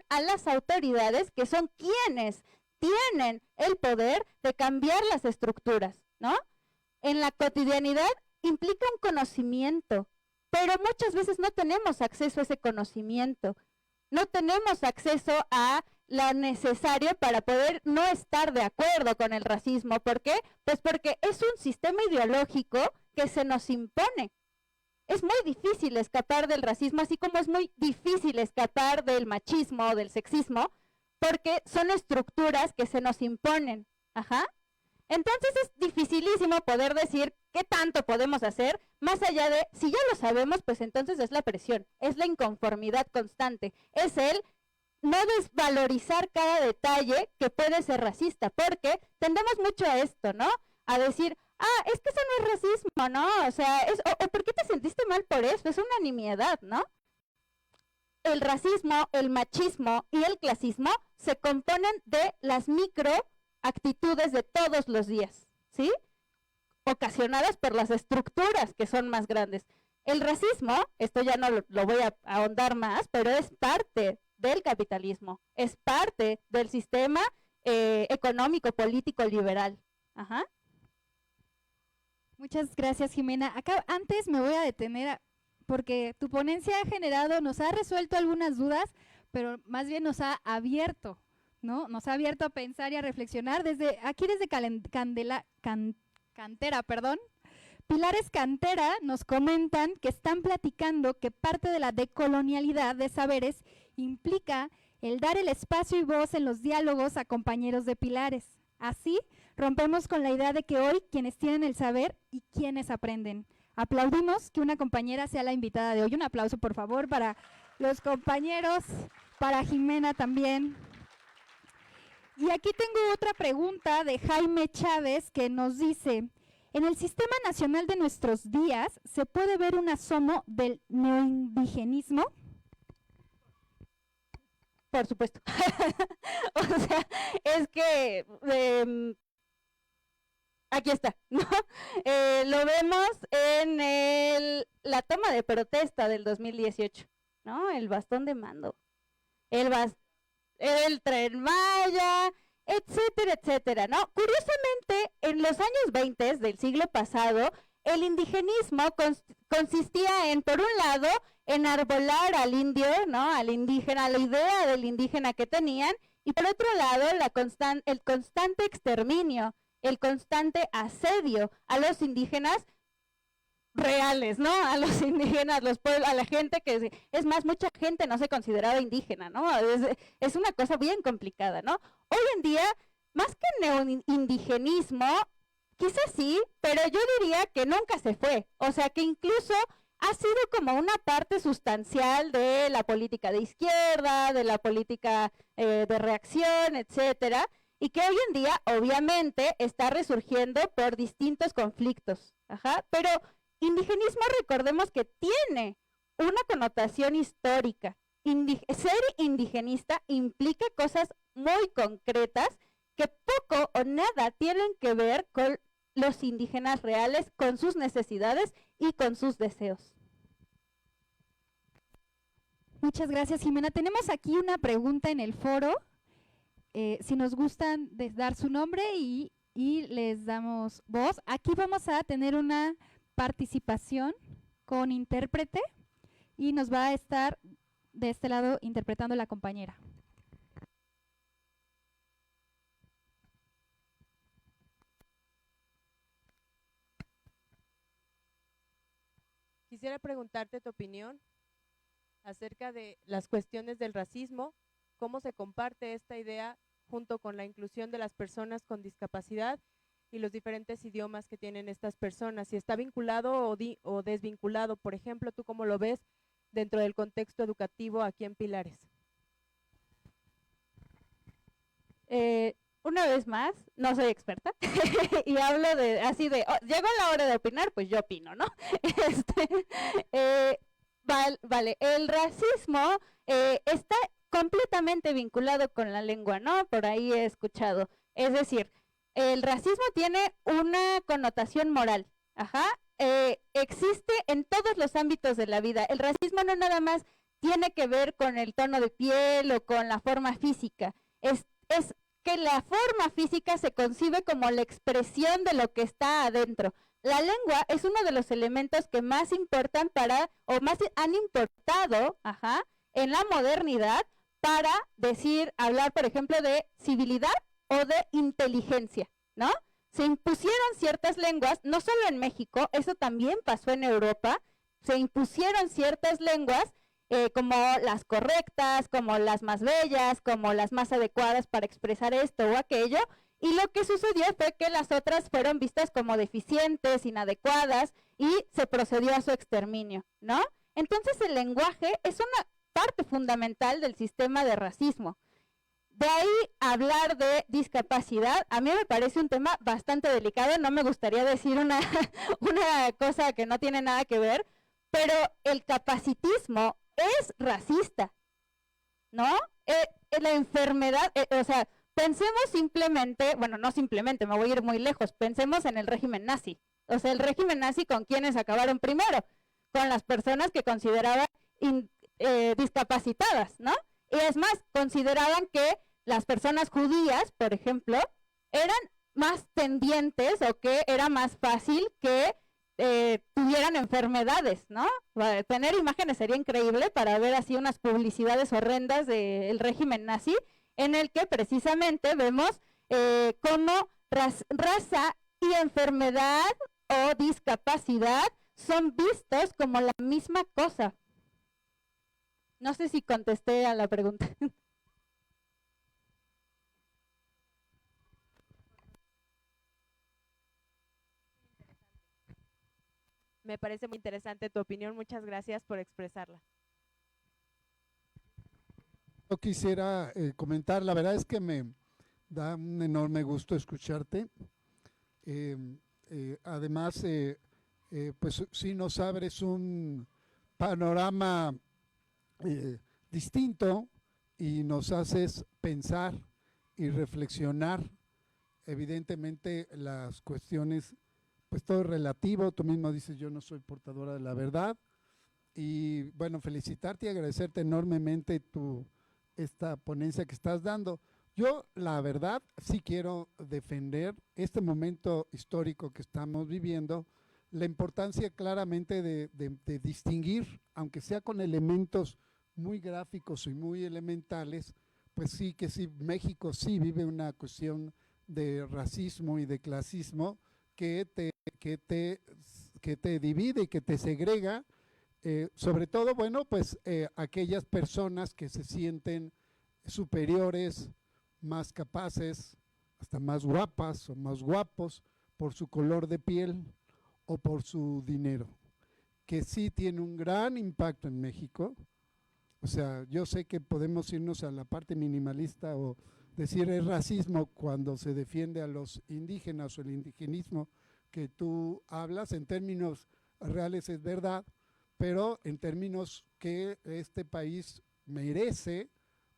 a las autoridades que son quienes tienen el poder de cambiar las estructuras, ¿no? En la cotidianidad implica un conocimiento, pero muchas veces no tenemos acceso a ese conocimiento, no tenemos acceso a lo necesario para poder no estar de acuerdo con el racismo. ¿Por qué? Pues porque es un sistema ideológico que se nos impone. Es muy difícil escapar del racismo, así como es muy difícil escapar del machismo o del sexismo, porque son estructuras que se nos imponen. Ajá. Entonces es dificilísimo poder decir qué tanto podemos hacer, más allá de, si ya lo sabemos, pues entonces es la presión, es la inconformidad constante, es el no desvalorizar cada detalle que puede ser racista, porque tendemos mucho a esto, ¿no? A decir, es que eso no es racismo, ¿no? O sea, o ¿por qué te sentiste mal por eso? Es una nimiedad, ¿no? El racismo, el machismo y el clasismo se componen de las microactitudes de todos los días, ¿sí? Ocasionadas por las estructuras que son más grandes. El racismo, esto ya no lo voy a ahondar más, pero es parte del capitalismo, es parte del sistema económico, político, liberal. Ajá. Muchas gracias, Jimena. Acá antes me voy a detener porque tu ponencia nos ha resuelto algunas dudas, pero más bien nos ha abierto, ¿no? Nos ha abierto a pensar y a reflexionar desde Cantera, Pilares Cantera nos comentan que están platicando que parte de la decolonialidad de saberes implica el dar el espacio y voz en los diálogos a compañeros de Pilares. Así, rompemos con la idea de que hoy quienes tienen el saber y quienes aprenden. Aplaudimos que una compañera sea la invitada de hoy. Un aplauso, por favor, para los compañeros para Jimena también. Y aquí tengo otra pregunta de Jaime Chávez que nos dice, en el Sistema Nacional de nuestros días, ¿se puede ver un asomo del neoindigenismo? Por supuesto. O sea, es que aquí está, ¿no? Lo vemos en la toma de protesta del 2018, ¿no? El bastón de mando, el Tren Maya, etcétera, etcétera, ¿no? Curiosamente, en los años 20 del siglo pasado, el indigenismo consistía en, por un lado, enarbolar al indio, ¿no? Al indígena, la idea del indígena que tenían, y por otro lado, el constante exterminio, el constante asedio a los indígenas reales, ¿no? A los indígenas, los pueblos, a la gente que, es más, mucha gente no se consideraba indígena, ¿no? Es una cosa bien complicada, ¿no? Hoy en día, más que neoindigenismo, quizás sí, pero yo diría que nunca se fue, o sea que incluso ha sido como una parte sustancial de la política de izquierda, de la política de reacción, etcétera, y que hoy en día obviamente está resurgiendo por distintos conflictos, pero indigenismo, recordemos que tiene una connotación histórica. Ser indigenista implica cosas muy concretas que poco o nada tienen que ver con los indígenas reales, con sus necesidades y con sus deseos. Muchas gracias, Jimena. Tenemos aquí una pregunta en el foro. Si nos gustan dar su nombre y les damos voz. Aquí vamos a tener una participación con intérprete y nos va a estar de este lado interpretando la compañera. Quisiera preguntarte tu opinión acerca de las cuestiones del racismo, cómo se comparte esta idea junto con la inclusión de las personas con discapacidad y los diferentes idiomas que tienen estas personas, si está vinculado o desvinculado. Por ejemplo, ¿tú cómo lo ves dentro del contexto educativo aquí en Pilares? Una vez más, no soy experta y hablo llegó la hora de opinar, pues yo opino, ¿no? Vale, el racismo está completamente vinculado con la lengua, ¿no? Por ahí he escuchado. Es decir, el racismo tiene una connotación moral, existe en todos los ámbitos de la vida. El racismo no nada más tiene que ver con el tono de piel o con la forma física, es que la forma física se concibe como la expresión de lo que está adentro. La lengua es uno de los elementos que más importan más han importado, en la modernidad para hablar, por ejemplo, de civilidad o de inteligencia, ¿no? Se impusieron ciertas lenguas, no solo en México, eso también pasó en Europa, se impusieron ciertas lenguas como las correctas, como las más bellas, como las más adecuadas para expresar esto o aquello, y lo que sucedió fue que las otras fueron vistas como deficientes, inadecuadas, y se procedió a su exterminio, ¿no? Entonces el lenguaje es una parte fundamental del sistema de racismo. De ahí hablar de discapacidad, a mí me parece un tema bastante delicado, no me gustaría decir una cosa que no tiene nada que ver, pero el capacitismo es racista, ¿no? La enfermedad, o sea, pensemos simplemente, bueno, no simplemente, me voy a ir muy lejos, pensemos en el régimen nazi. O sea, el régimen nazi, ¿con quiénes acabaron primero? Con las personas que consideraban discapacitadas, ¿no? Y es más, consideraban que las personas judías, por ejemplo, eran más tendientes o que era más fácil que tuvieran enfermedades, ¿no? Tener imágenes sería increíble para ver así unas publicidades horrendas del régimen nazi, en el que precisamente vemos cómo raza y enfermedad o discapacidad son vistos como la misma cosa. No sé si contesté a la pregunta. Me parece muy interesante tu opinión, muchas gracias por expresarla. Yo quisiera comentar, la verdad es que me da un enorme gusto escucharte. Además, pues sí nos abres un panorama distinto y nos haces pensar y reflexionar. Evidentemente las cuestiones, pues todo es relativo, tú mismo dices yo no soy portadora de la verdad y bueno, felicitarte y agradecerte enormemente esta ponencia que estás dando. Yo la verdad sí quiero defender este momento histórico que estamos viviendo, la importancia claramente de distinguir, aunque sea con elementos muy gráficos y muy elementales, pues sí que sí, México sí vive una cuestión de racismo y de clasismo que te divide y que te segrega, sobre todo, bueno, pues aquellas personas que se sienten superiores, más capaces, hasta más guapas o más guapos por su color de piel o por su dinero, que sí tiene un gran impacto en México. O sea, yo sé que podemos irnos a la parte minimalista o decir es racismo cuando se defiende a los indígenas o el indigenismo que tú hablas, en términos reales es verdad, pero en términos que este país merece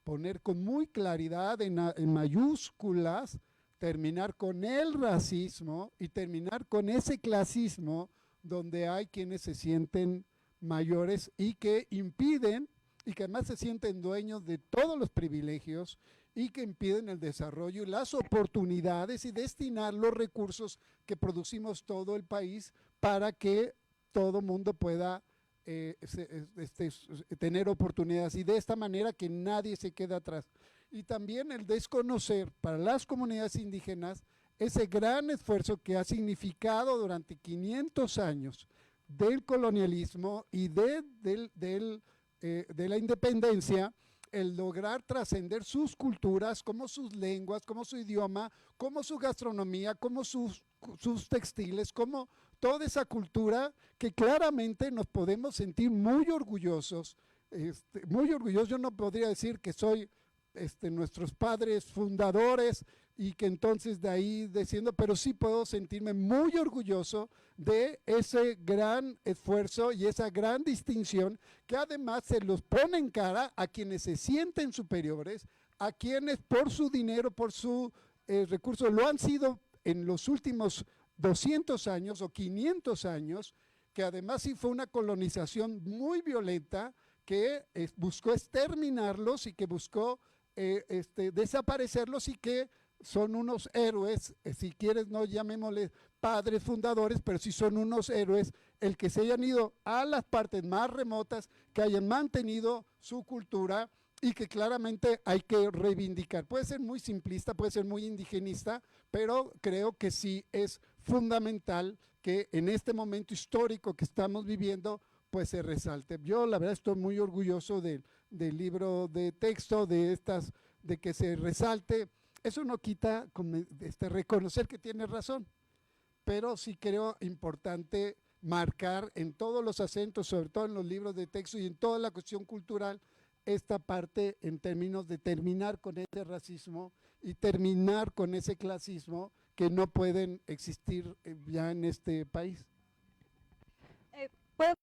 poner con muy claridad en mayúsculas, terminar con el racismo y terminar con ese clasismo donde hay quienes se sienten mayores y que impiden y que además se sienten dueños de todos los privilegios y que impiden el desarrollo y las oportunidades y destinar los recursos que producimos todo el país para que todo mundo pueda tener oportunidades y de esta manera que nadie se quede atrás. Y también el desconocer para las comunidades indígenas ese gran esfuerzo que ha significado durante 500 años del colonialismo y de la independencia, el lograr trascender sus culturas, como sus lenguas, como su idioma, como su gastronomía, como sus textiles, como toda esa cultura que claramente nos podemos sentir muy orgullosos. Muy orgullosos, yo no podría decir que soy nuestros padres fundadores y que entonces de ahí desciendo, pero sí puedo sentirme muy orgulloso de ese gran esfuerzo y esa gran distinción que además se los pone en cara a quienes se sienten superiores, a quienes por su dinero, por su recurso, lo han sido en los últimos 200 años o 500 años, que además sí fue una colonización muy violenta que buscó exterminarlos y que buscó desaparecerlos y que son unos héroes, si quieres no llamémosles padres fundadores, pero sí son unos héroes el que se hayan ido a las partes más remotas, que hayan mantenido su cultura y que claramente hay que reivindicar. Puede ser muy simplista, puede ser muy indigenista, pero creo que sí es fundamental que en este momento histórico que estamos viviendo, pues se resalte. Yo la verdad estoy muy orgulloso del libro de texto, de que se resalte. Eso no quita reconocer que tiene razón, pero sí creo importante marcar en todos los acentos, sobre todo en los libros de texto y en toda la cuestión cultural, esta parte en términos de terminar con ese racismo y terminar con ese clasismo que no pueden existir ya en este país. ¿Puedo?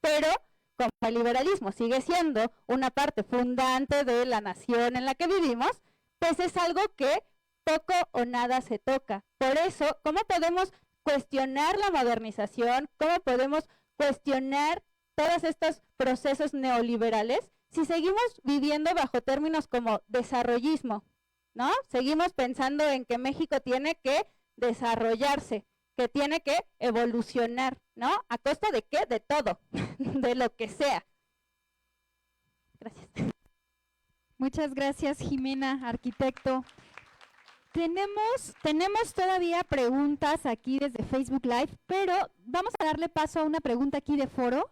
Pero como el liberalismo sigue siendo una parte fundante de la nación en la que vivimos, pues es algo que poco o nada se toca. Por eso, ¿cómo podemos cuestionar la modernización? ¿Cómo podemos cuestionar todos estos procesos neoliberales si seguimos viviendo bajo términos como desarrollismo, ¿no? Seguimos pensando en que México tiene que desarrollarse, que tiene que evolucionar, ¿no? ¿A costa de qué? De todo, de lo que sea. Gracias. Muchas gracias, Jimena, arquitecto. Tenemos todavía preguntas aquí desde Facebook Live, pero vamos a darle paso a una pregunta aquí de foro.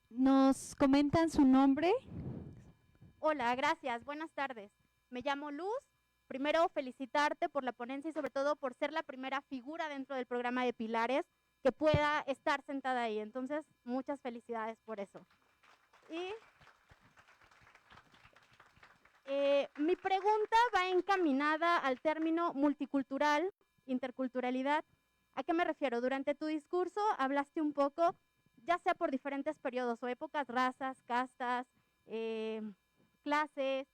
¿Nos comentan su nombre? Hola, gracias. Buenas tardes. Me llamo Luz. Primero, felicitarte por la ponencia y sobre todo por ser la primera figura dentro del programa de Pilares que pueda estar sentada ahí. Entonces, muchas felicidades por eso. Y mi pregunta va encaminada al término multicultural, interculturalidad. ¿A qué me refiero? Durante tu discurso hablaste un poco, ya sea por diferentes periodos o épocas, razas, castas, clases,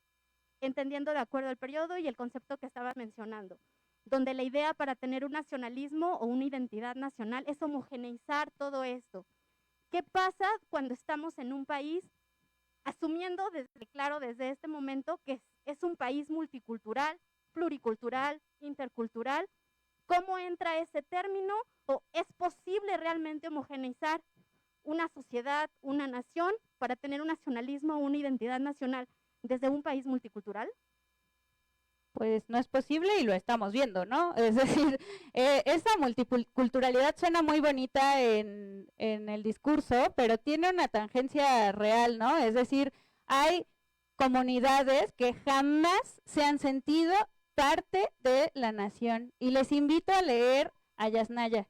entendiendo de acuerdo al periodo y el concepto que estabas mencionando, donde la idea para tener un nacionalismo o una identidad nacional es homogeneizar todo esto. ¿Qué pasa cuando estamos en un país, asumiendo desde este momento que es un país multicultural, pluricultural, intercultural? ¿Cómo entra ese término? ¿O es posible realmente homogeneizar una sociedad, una nación, para tener un nacionalismo o una identidad nacional desde un país multicultural? Pues no es posible y lo estamos viendo, ¿no? Es decir, esa multiculturalidad suena muy bonita en el discurso, pero tiene una tangencia real, ¿no? Es decir, hay comunidades que jamás se han sentido parte de la nación. Y les invito a leer a Yasnaya.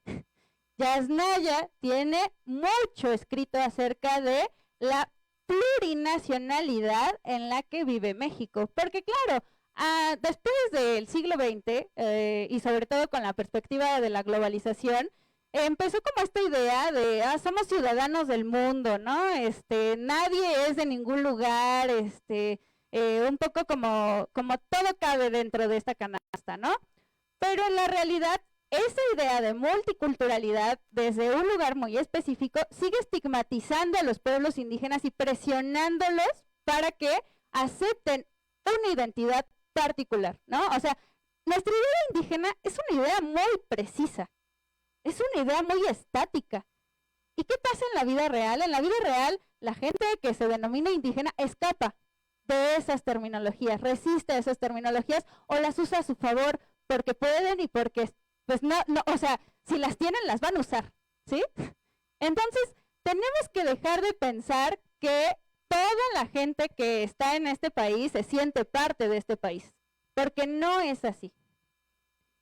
Yasnaya tiene mucho escrito acerca de la plurinacionalidad en la que vive México, porque claro, después del siglo XX y sobre todo con la perspectiva de la globalización, empezó como esta idea de somos ciudadanos del mundo, ¿no? Nadie es de ningún lugar, un poco como todo cabe dentro de esta canasta, ¿no? Pero en la realidad, esa idea de multiculturalidad desde un lugar muy específico sigue estigmatizando a los pueblos indígenas y presionándolos para que acepten una identidad particular, ¿no? O sea, nuestra idea indígena es una idea muy precisa, es una idea muy estática. ¿Y qué pasa en la vida real? En la vida real, la gente que se denomina indígena escapa de esas terminologías, resiste a esas terminologías o las usa a su favor porque pueden y porque, pues no, o sea, si las tienen las van a usar, ¿sí? Entonces, tenemos que dejar de pensar que toda la gente que está en este país se siente parte de este país, porque no es así.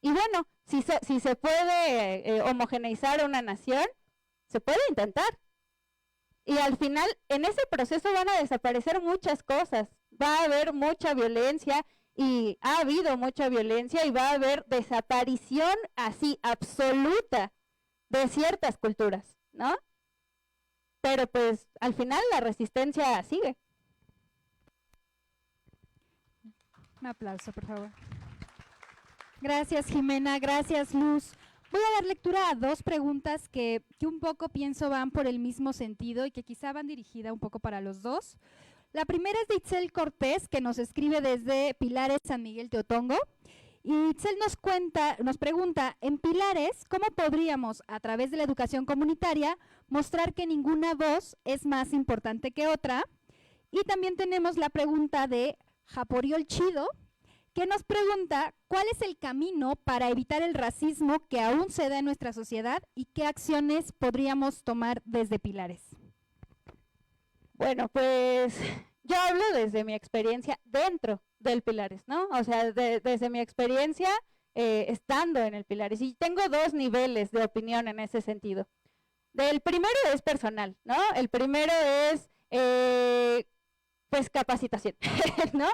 Y bueno, si se puede homogeneizar una nación, se puede intentar. Y al final, en ese proceso van a desaparecer muchas cosas. Va a haber mucha violencia, y ha habido mucha violencia, y va a haber desaparición así absoluta de ciertas culturas, ¿no? Pero pues al final la resistencia sigue. Un aplauso, por favor. Gracias, Jimena. Gracias, Luz. Voy a dar lectura a dos preguntas que un poco pienso van por el mismo sentido y que quizá van dirigidas un poco para los dos. La primera es de Itzel Cortés, que nos escribe desde Pilares, San Miguel Teotongo. Y Itzel nos pregunta, en Pilares, ¿cómo podríamos, a través de la educación comunitaria, mostrar que ninguna voz es más importante que otra? Y también tenemos la pregunta de Japoriol Chido, que nos pregunta cuál es el camino para evitar el racismo que aún se da en nuestra sociedad y qué acciones podríamos tomar desde Pilares. Bueno, pues yo hablo desde mi experiencia dentro del Pilares, ¿no? O sea, desde mi experiencia estando en el Pilares. Y tengo dos niveles de opinión en ese sentido. El primero es personal, ¿no? El primero es pues capacitación, ¿no?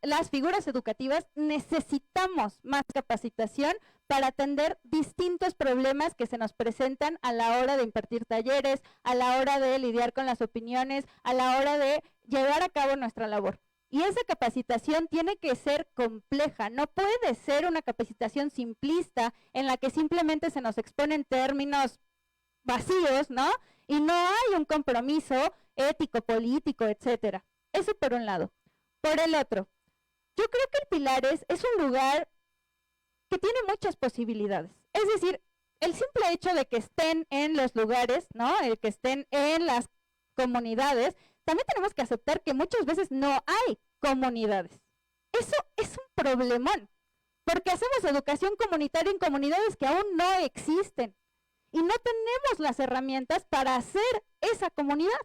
Las figuras educativas necesitamos más capacitación para atender distintos problemas que se nos presentan a la hora de impartir talleres, a la hora de lidiar con las opiniones, a la hora de llevar a cabo nuestra labor. Y esa capacitación tiene que ser compleja, no puede ser una capacitación simplista en la que simplemente se nos exponen términos vacíos, ¿no? y no hay un compromiso ético, político, etcétera. Eso por un lado. Por el otro, yo creo que el Pilares es un lugar que tiene muchas posibilidades. Es decir, el simple hecho de que estén en los lugares, ¿no? El que estén en las comunidades, también tenemos que aceptar que muchas veces no hay comunidades. Eso es un problemón, porque hacemos educación comunitaria en comunidades que aún no existen y no tenemos las herramientas para hacer esa comunidad.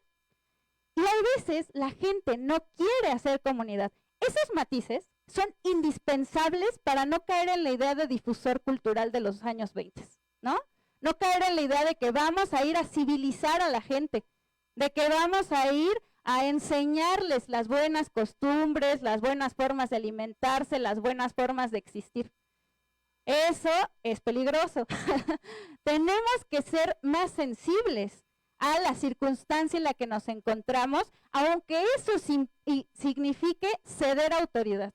Y a veces la gente no quiere hacer comunidad. Esos matices son indispensables para no caer en la idea de difusor cultural de los años 20, ¿no? No caer en la idea de que vamos a ir a civilizar a la gente, de que vamos a ir a enseñarles las buenas costumbres, las buenas formas de alimentarse, las buenas formas de existir. Eso es peligroso. Tenemos que ser más sensibles a la circunstancia en la que nos encontramos, aunque eso signifique ceder autoridad.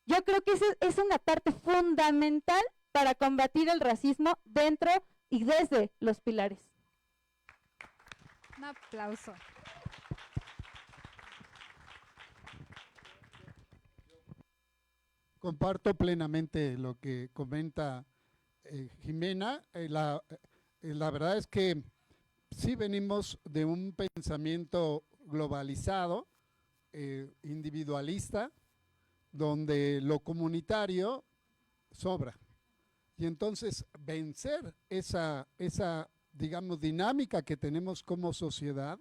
Yo creo que esa es una parte fundamental para combatir el racismo dentro y desde los pilares. Un aplauso. Comparto plenamente lo que comenta Jimena. La verdad es que sí venimos de un pensamiento globalizado, individualista, donde lo comunitario sobra. Y entonces vencer esa digamos, dinámica que tenemos como sociedad,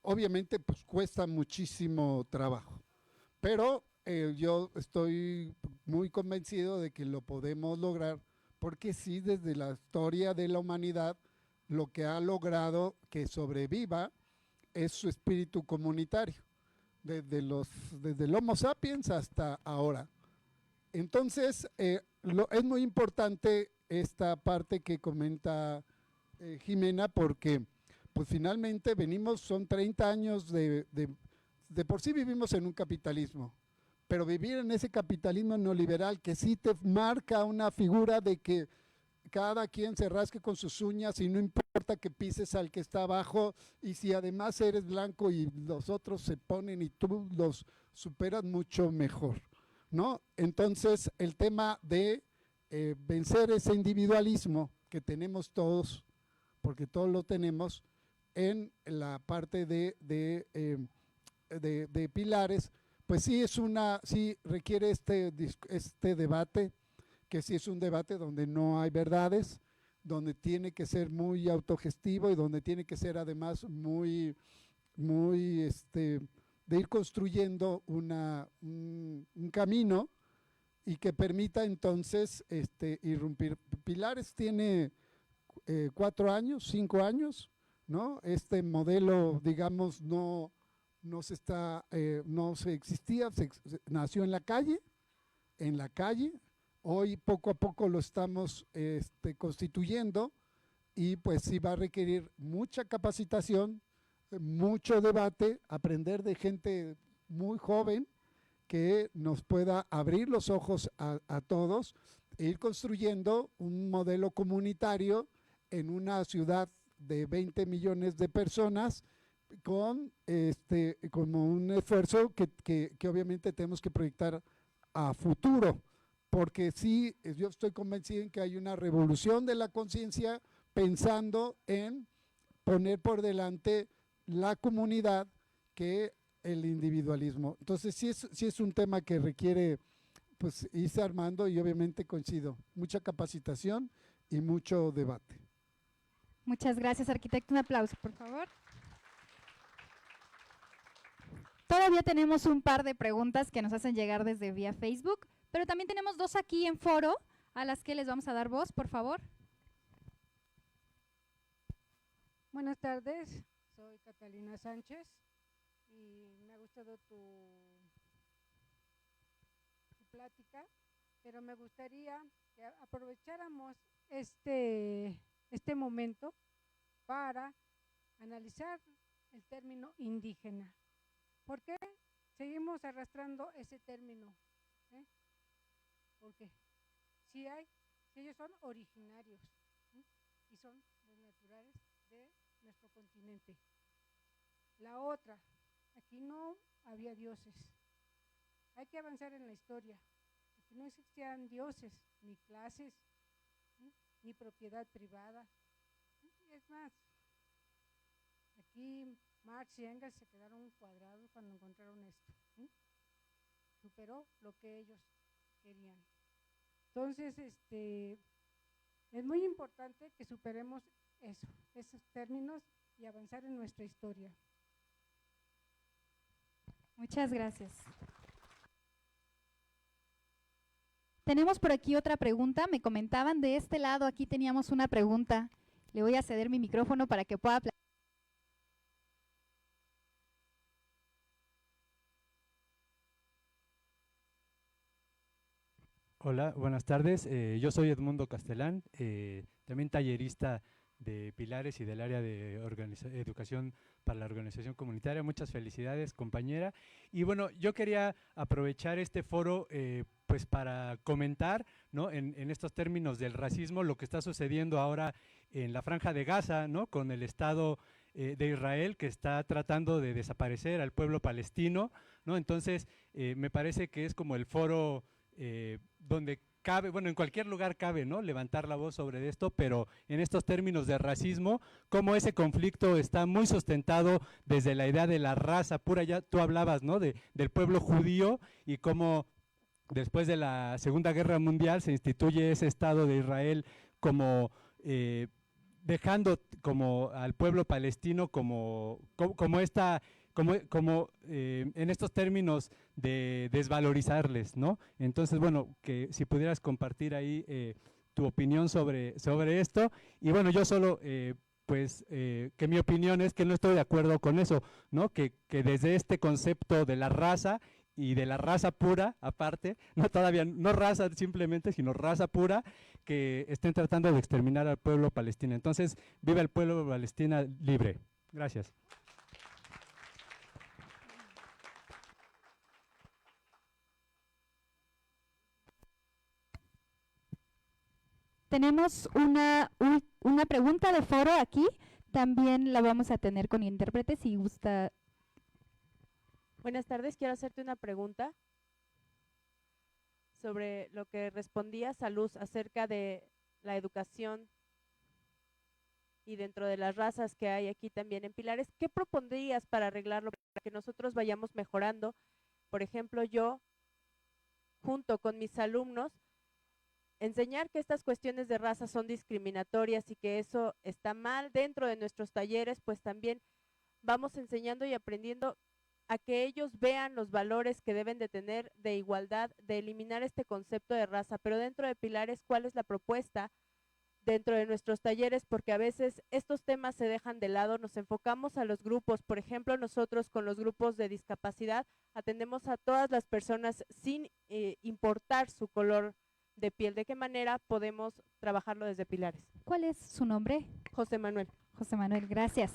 obviamente pues cuesta muchísimo trabajo. Pero yo estoy muy convencido de que lo podemos lograr, porque sí, desde la historia de la humanidad, lo que ha logrado que sobreviva es su espíritu comunitario, desde el Homo sapiens hasta ahora. Entonces, es muy importante esta parte que comenta Jimena, porque pues finalmente son 30 años de por sí vivimos en un capitalismo, pero vivir en ese capitalismo neoliberal que sí te marca una figura de que cada quien se rasque con sus uñas y no importa que pises al que está abajo, y si además eres blanco y los otros se ponen y tú los superas mucho mejor, ¿no? Entonces el tema de vencer ese individualismo que tenemos todos, porque todos lo tenemos, en la parte de pilares, pues sí requiere este debate, que sí es un debate donde no hay verdades, donde tiene que ser muy autogestivo y donde tiene que ser además muy de ir construyendo un camino y que permita entonces irrumpir. Pilares tiene 4 años, 5 años, ¿no? Este modelo, digamos, no se existía, nació en la calle. Hoy poco a poco lo estamos constituyendo, y pues sí va a requerir mucha capacitación, mucho debate, aprender de gente muy joven que nos pueda abrir los ojos a todos e ir construyendo un modelo comunitario en una ciudad de 20 millones de personas, con como un esfuerzo que obviamente tenemos que proyectar a futuro, porque sí, yo estoy convencido en que hay una revolución de la conciencia pensando en poner por delante la comunidad que el individualismo. Entonces sí es un tema que requiere pues irse armando, y obviamente coincido, mucha capacitación y mucho debate. Muchas gracias, arquitecto. Un aplauso, por favor. Todavía tenemos un par de preguntas que nos hacen llegar desde vía Facebook, pero también tenemos 2 aquí en foro a las que les vamos a dar voz, por favor. Buenas tardes, soy Catalina Sánchez y me ha gustado tu plática, pero me gustaría que aprovecháramos este momento para analizar el término indígena. ¿Por qué seguimos arrastrando ese término? Porque si ellos son originarios y son los naturales de nuestro continente. La otra, aquí no había dioses. Hay que avanzar en la historia. Aquí no existían dioses, ni clases, ni propiedad privada. Es más, aquí Marx y Engels se quedaron cuadrados cuando encontraron esto. Superó lo que ellos querían. Entonces, es muy importante que superemos eso, esos términos y avanzar en nuestra historia. Muchas gracias. Tenemos por aquí otra pregunta. Me comentaban de este lado, aquí teníamos una pregunta. Le voy a ceder mi micrófono para que pueda platicar. Hola, buenas tardes. Yo soy Edmundo Castelán, también tallerista de Pilares y del área de educación para la organización comunitaria. Muchas felicidades, compañera. Y bueno, yo quería aprovechar este foro pues para comentar, ¿no?, en estos términos del racismo, lo que está sucediendo ahora en la Franja de Gaza, ¿no?, con el Estado de Israel, que está tratando de desaparecer al pueblo palestino, ¿no? Entonces, me parece que es como el foro donde cabe, bueno, en cualquier lugar cabe, ¿no?, levantar la voz sobre esto, pero en estos términos de racismo, cómo ese conflicto está muy sustentado desde la idea de la raza pura. Ya tú hablabas, ¿no?, del pueblo judío y cómo después de la Segunda Guerra Mundial se instituye ese Estado de Israel como dejando como al pueblo palestino como en estos términos de desvalorizarles, ¿no? Entonces, bueno, que si pudieras compartir ahí tu opinión sobre esto. Y bueno, yo solo, que mi opinión es que no estoy de acuerdo con eso, ¿no? Que desde este concepto de la raza y de la raza pura, aparte, no raza simplemente, sino raza pura, que estén tratando de exterminar al pueblo palestino. Entonces, viva el pueblo palestino libre. Gracias. Tenemos una pregunta de foro aquí, también la vamos a tener con intérprete si gusta. Buenas tardes, quiero hacerte una pregunta sobre lo que respondías a Luz acerca de la educación y dentro de las razas que hay aquí también en Pilares. ¿Qué propondrías para arreglarlo, para que nosotros vayamos mejorando? Por ejemplo, yo, junto con mis alumnos, enseñar que estas cuestiones de raza son discriminatorias y que eso está mal dentro de nuestros talleres, pues también vamos enseñando y aprendiendo a que ellos vean los valores que deben de tener de igualdad, de eliminar este concepto de raza. Pero dentro de Pilares, ¿cuál es la propuesta dentro de nuestros talleres? Porque a veces estos temas se dejan de lado, nos enfocamos a los grupos. Por ejemplo, nosotros con los grupos de discapacidad atendemos a todas las personas sin importar su color de piel. ¿De qué manera podemos trabajarlo desde Pilares? ¿Cuál es su nombre? José Manuel. José Manuel, gracias.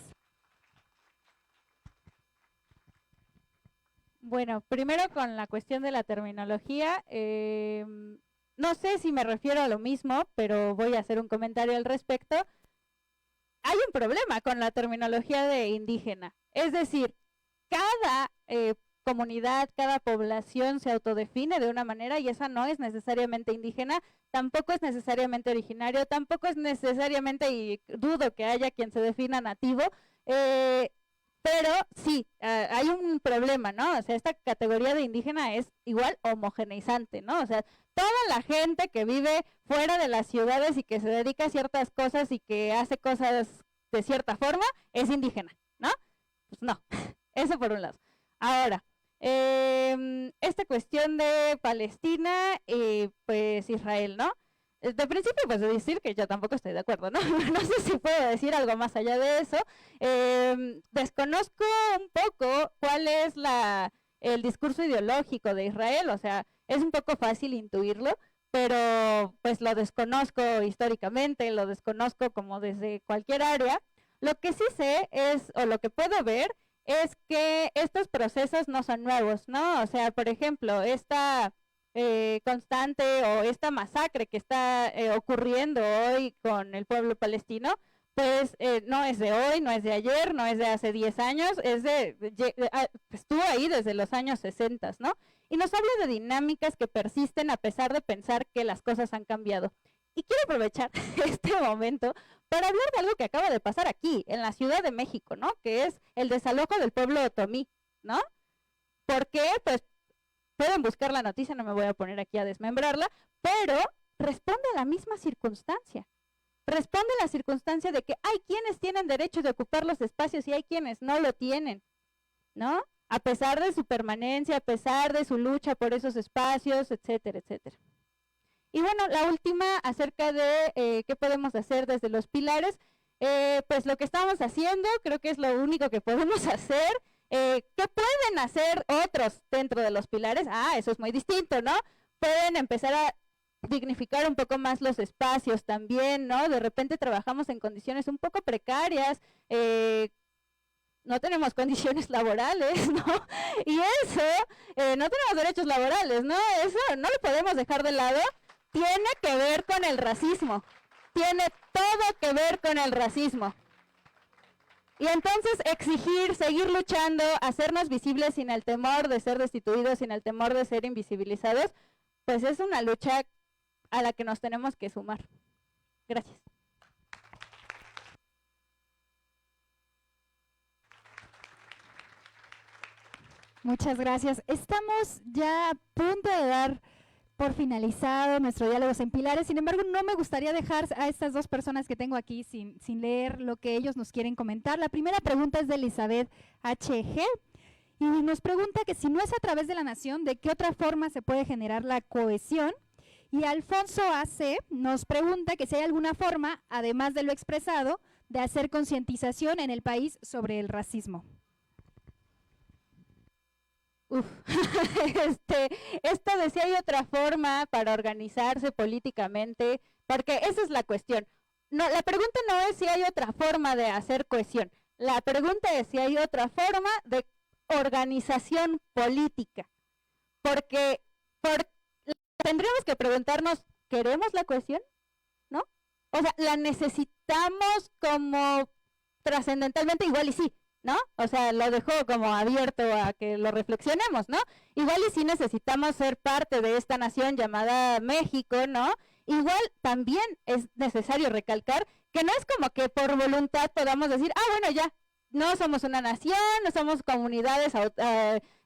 Bueno, primero con la cuestión de la terminología, no sé si me refiero a lo mismo, pero voy a hacer un comentario al respecto. Hay un problema con la terminología de indígena, es decir, cada comunidad, cada población se autodefine de una manera y esa no es necesariamente indígena, tampoco es necesariamente originario, tampoco es necesariamente, y dudo que haya quien se defina nativo, pero sí, hay un problema, ¿no? O sea, esta categoría de indígena es igual homogeneizante, ¿no? O sea, toda la gente que vive fuera de las ciudades y que se dedica a ciertas cosas y que hace cosas de cierta forma es indígena, ¿no? Pues no, eso por un lado. Ahora, esta cuestión de Palestina y pues Israel, ¿no? De principio, pues decir que yo tampoco estoy de acuerdo, ¿no? No sé si puedo decir algo más allá de eso. Desconozco un poco cuál es el discurso ideológico de Israel, o sea, es un poco fácil intuirlo, pero pues lo desconozco históricamente, lo desconozco como desde cualquier área. Lo que sí sé es, o lo que puedo ver, es que estos procesos no son nuevos, ¿no? O sea, por ejemplo, esta constante o esta masacre que está ocurriendo hoy con el pueblo palestino, pues no es de hoy, no es de ayer, no es de hace 10 años, estuvo ahí desde los años 60, ¿no? Y nos habla de dinámicas que persisten a pesar de pensar que las cosas han cambiado. Y quiero aprovechar este momento para hablar de algo que acaba de pasar aquí, en la Ciudad de México, ¿no? Que es el desalojo del pueblo otomí, ¿no? ¿Por qué? Pues pueden buscar la noticia, no me voy a poner aquí a desmembrarla, pero responde a la misma circunstancia. Responde a la circunstancia de que hay quienes tienen derecho de ocupar los espacios y hay quienes no lo tienen, ¿no? A pesar de su permanencia, a pesar de su lucha por esos espacios, etcétera, etcétera. Y bueno, la última acerca de qué podemos hacer desde los pilares, pues lo que estamos haciendo, creo que es lo único que podemos hacer. ¿Qué pueden hacer otros dentro de los pilares? Eso es muy distinto, ¿no? Pueden empezar a dignificar un poco más los espacios también, ¿no? De repente trabajamos en condiciones un poco precarias, no tenemos condiciones laborales, ¿no? Y eso, no tenemos derechos laborales, ¿no? Eso no lo podemos dejar de lado. Tiene que ver con el racismo. Tiene todo que ver con el racismo. Y entonces exigir, seguir luchando, hacernos visibles sin el temor de ser destituidos, sin el temor de ser invisibilizados, pues es una lucha a la que nos tenemos que sumar. Gracias. Muchas gracias. Estamos ya a punto de dar por finalizado nuestro Diálogos en Pilares. Sin embargo, no me gustaría dejar a estas dos personas que tengo aquí sin leer lo que ellos nos quieren comentar. La primera pregunta es de Elizabeth H.G. y nos pregunta que si no es a través de la nación, ¿de qué otra forma se puede generar la cohesión? Y Alfonso A.C. nos pregunta que si hay alguna forma, además de lo expresado, de hacer concientización en el país sobre el racismo. Esto de si hay otra forma para organizarse políticamente, porque esa es la cuestión. No, la pregunta no es si hay otra forma de hacer cohesión, la pregunta es si hay otra forma de organización política, porque tendríamos que preguntarnos, ¿queremos la cohesión? ¿No? O sea, ¿la necesitamos como trascendentalmente? Igual y sí, ¿no? O sea, lo dejó como abierto a que lo reflexionemos, ¿no? Igual y sí necesitamos ser parte de esta nación llamada México, ¿no? Igual también es necesario recalcar que no es como que por voluntad podamos decir, bueno, ya, no somos una nación, no somos comunidades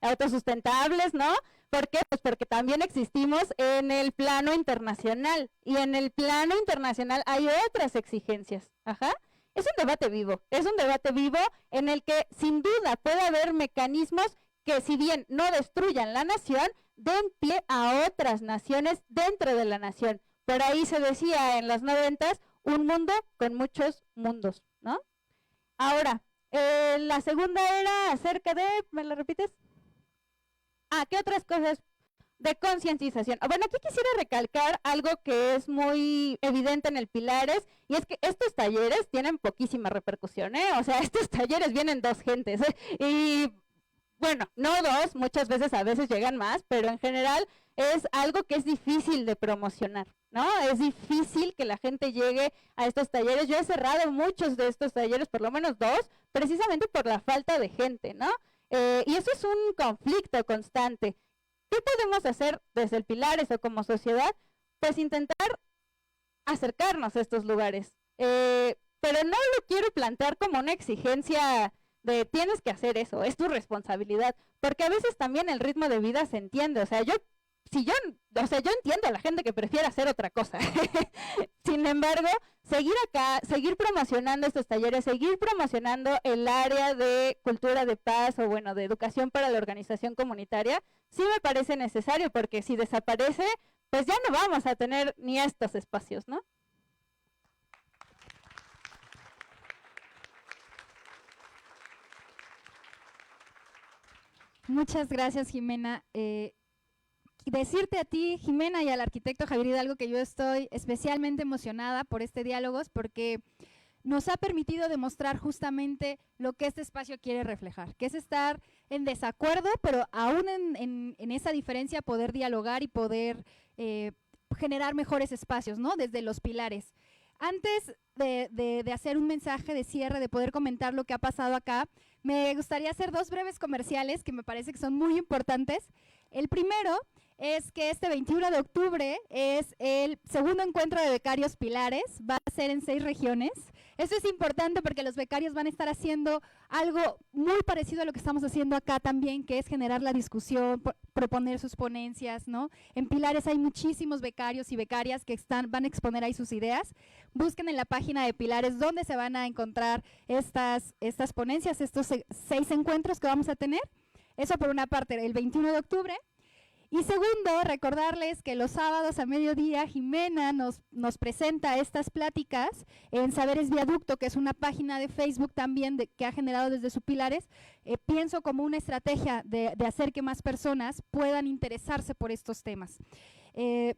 autosustentables, ¿no? ¿Por qué? Pues porque también existimos en el plano internacional, y en el plano internacional hay otras exigencias, Es un debate vivo en el que sin duda puede haber mecanismos que, si bien no destruyan la nación, den pie a otras naciones dentro de la nación. Por ahí se decía en los 90s, un mundo con muchos mundos, ¿no? Ahora, la segunda era acerca de, ¿me la repites? ¿Qué otras cosas? De concientización. Bueno, aquí quisiera recalcar algo que es muy evidente en el Pilares, y es que estos talleres tienen poquísima repercusión, O sea, estos talleres vienen dos gentes, y bueno, no dos, muchas veces a veces llegan más, pero en general es algo que es difícil de promocionar, ¿no? Es difícil que la gente llegue a estos talleres. Yo he cerrado muchos de estos talleres, por lo menos dos, precisamente por la falta de gente, ¿no? Y eso es un conflicto constante. ¿Qué podemos hacer desde el Pilares o como sociedad? Pues intentar acercarnos a estos lugares. Pero no lo quiero plantear como una exigencia de tienes que hacer eso, es tu responsabilidad. Porque a veces también el ritmo de vida se entiende. O sea, yo entiendo a la gente que prefiere hacer otra cosa. Sin embargo, seguir acá, seguir promocionando estos talleres, seguir promocionando el área de cultura de paz o bueno, de educación para la organización comunitaria, sí me parece necesario, porque si desaparece, pues ya no vamos a tener ni estos espacios, ¿no? Muchas gracias, Jimena. Decirte a ti, Jimena, y al arquitecto Javier Hidalgo que yo estoy especialmente emocionada por este Diálogos, porque nos ha permitido demostrar justamente lo que este espacio quiere reflejar, que es estar en desacuerdo, pero aún en esa diferencia poder dialogar y poder generar mejores espacios, ¿no? Desde los pilares. Antes de hacer un mensaje de cierre, de poder comentar lo que ha pasado acá, me gustaría hacer 2 breves comerciales que me parece que son muy importantes. El primero es que este 21 de octubre es el segundo encuentro de becarios Pilares, va a ser en 6 regiones. Esto es importante porque los becarios van a estar haciendo algo muy parecido a lo que estamos haciendo acá también, que es generar la discusión, proponer sus ponencias, ¿no? En Pilares hay muchísimos becarios y becarias que van a exponer ahí sus ideas. Busquen en la página de Pilares donde se van a encontrar estas ponencias, estos 6 encuentros que vamos a tener. Eso por una parte, el 21 de octubre. Y segundo, recordarles que los sábados a mediodía Jimena nos presenta estas pláticas en Saberes Viaducto, que es una página de Facebook también que ha generado desde su Pilares. Pienso como una estrategia de hacer que más personas puedan interesarse por estos temas.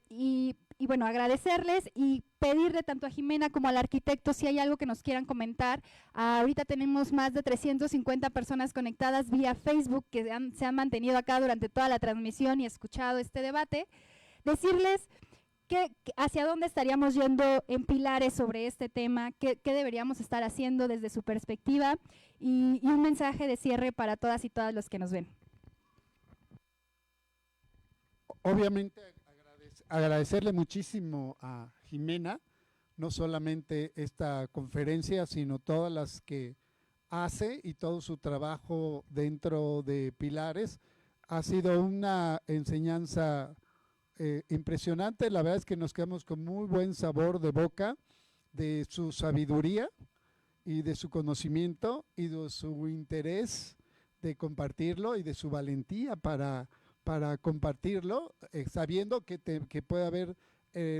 Y bueno, agradecerles y pedirle tanto a Jimena como al arquitecto si hay algo que nos quieran comentar. Ahorita tenemos más de 350 personas conectadas vía Facebook que se han mantenido acá durante toda la transmisión y escuchado este debate. Decirles hacia dónde estaríamos yendo en Pilares sobre este tema, qué deberíamos estar haciendo desde su perspectiva y un mensaje de cierre para todas y todos los que nos ven. Obviamente agradecerle muchísimo a Jimena, no solamente esta conferencia, sino todas las que hace y todo su trabajo dentro de Pilares. Ha sido una enseñanza impresionante, la verdad es que nos quedamos con muy buen sabor de boca de su sabiduría y de su conocimiento y de su interés de compartirlo y de su valentía para compartirlo, sabiendo que puede haber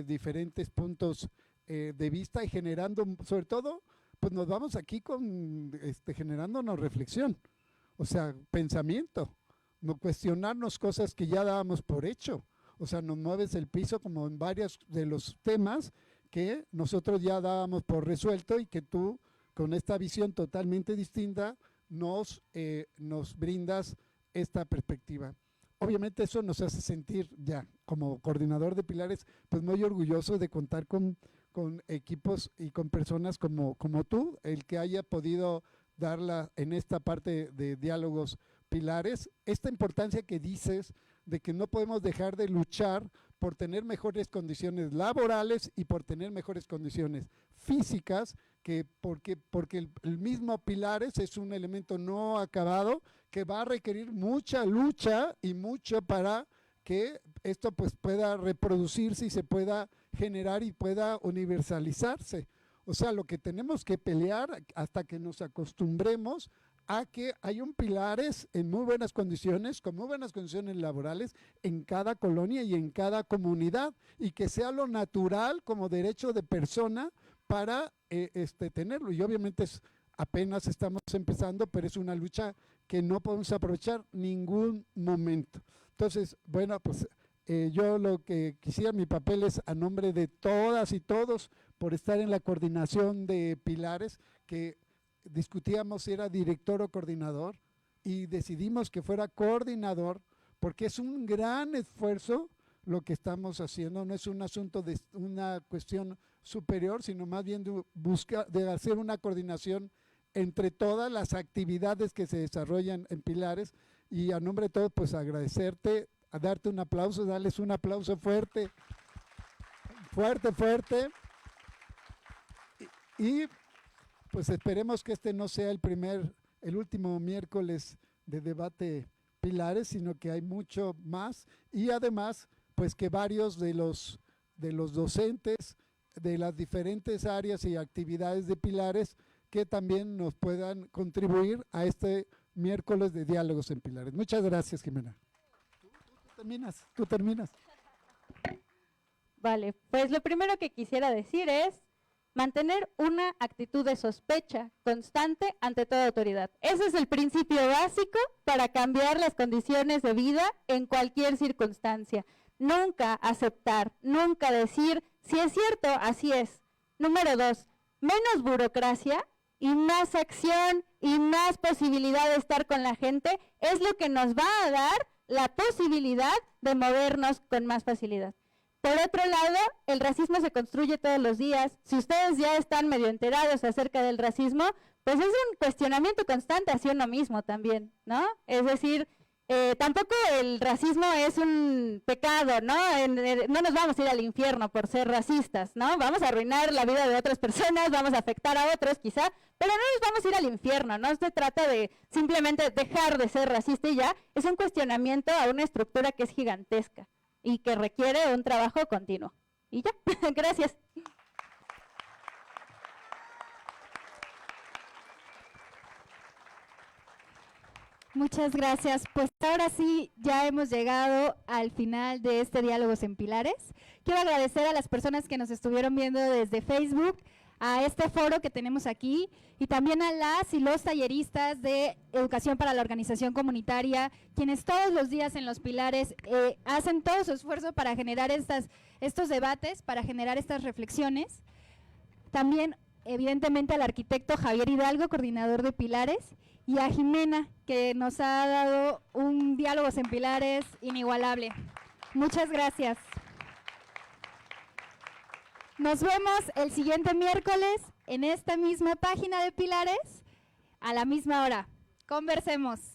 diferentes puntos de vista y generando, sobre todo, pues nos vamos aquí con generándonos reflexión, o sea, pensamiento, no cuestionarnos cosas que ya dábamos por hecho, o sea, nos mueves el piso como en varios de los temas que nosotros ya dábamos por resuelto y que tú, con esta visión totalmente distinta, nos brindas esta perspectiva. Obviamente eso nos hace sentir ya, como coordinador de Pilares, pues muy orgulloso de contar con equipos y con personas como tú, el que haya podido darla en esta parte de diálogos Pilares, esta importancia que dices de que no podemos dejar de luchar por tener mejores condiciones laborales y por tener mejores condiciones físicas, porque el mismo Pilares es un elemento no acabado que va a requerir mucha lucha y mucho para que esto pues pueda reproducirse y se pueda generar y pueda universalizarse. O sea, lo que tenemos que pelear hasta que nos acostumbremos a que hay un Pilares en muy buenas condiciones, con muy buenas condiciones laborales en cada colonia y en cada comunidad, y que sea lo natural como derecho de persona para tenerlo. Y obviamente apenas estamos empezando, pero es una lucha que no podemos aprovechar ningún momento. Entonces, bueno, pues yo lo que quisiera, mi papel es a nombre de todas y todos por estar en la coordinación de Pilares, que discutíamos si era director o coordinador y decidimos que fuera coordinador porque es un gran esfuerzo lo que estamos haciendo, no es un asunto de una cuestión superior, sino más bien de hacer una coordinación entre todas las actividades que se desarrollan en Pilares. Y a nombre de todos, pues agradecerte, a darte un aplauso, darles un aplauso fuerte, fuerte. Y pues esperemos que este no sea el último miércoles de debate Pilares, sino que hay mucho más. Y además, pues que varios de los docentes de las diferentes áreas y actividades de Pilares que también nos puedan contribuir a este miércoles de diálogos en Pilares. Muchas gracias, Jimena. Tú terminas. Vale, pues lo primero que quisiera decir es mantener una actitud de sospecha constante ante toda autoridad. Ese es el principio básico para cambiar las condiciones de vida en cualquier circunstancia. Nunca aceptar, nunca decir, si es cierto, así es. Número 2, menos burocracia y más acción y más posibilidad de estar con la gente es lo que nos va a dar la posibilidad de movernos con más facilidad. Por otro lado, el racismo se construye todos los días. Si ustedes ya están medio enterados acerca del racismo, pues es un cuestionamiento constante hacia uno mismo también, ¿no? Es decir, tampoco el racismo es un pecado, ¿no? No nos vamos a ir al infierno por ser racistas, ¿no? Vamos a arruinar la vida de otras personas, vamos a afectar a otros quizá, pero no nos vamos a ir al infierno, no se trata de simplemente dejar de ser racista y ya, es un cuestionamiento a una estructura que es gigantesca y que requiere un trabajo continuo. Y ya, gracias. Muchas gracias. Pues ahora sí, ya hemos llegado al final de este Diálogos en Pilares. Quiero agradecer a las personas que nos estuvieron viendo desde Facebook, a este foro que tenemos aquí y también a las y los talleristas de Educación para la Organización Comunitaria, quienes todos los días en los Pilares hacen todo su esfuerzo para generar estos debates, para generar estas reflexiones. También, evidentemente, al arquitecto Javier Hidalgo, coordinador de Pilares, y a Jimena, que nos ha dado un Diálogos en Pilares inigualable. Muchas gracias. Nos vemos el siguiente miércoles en esta misma página de Pilares a la misma hora. Conversemos.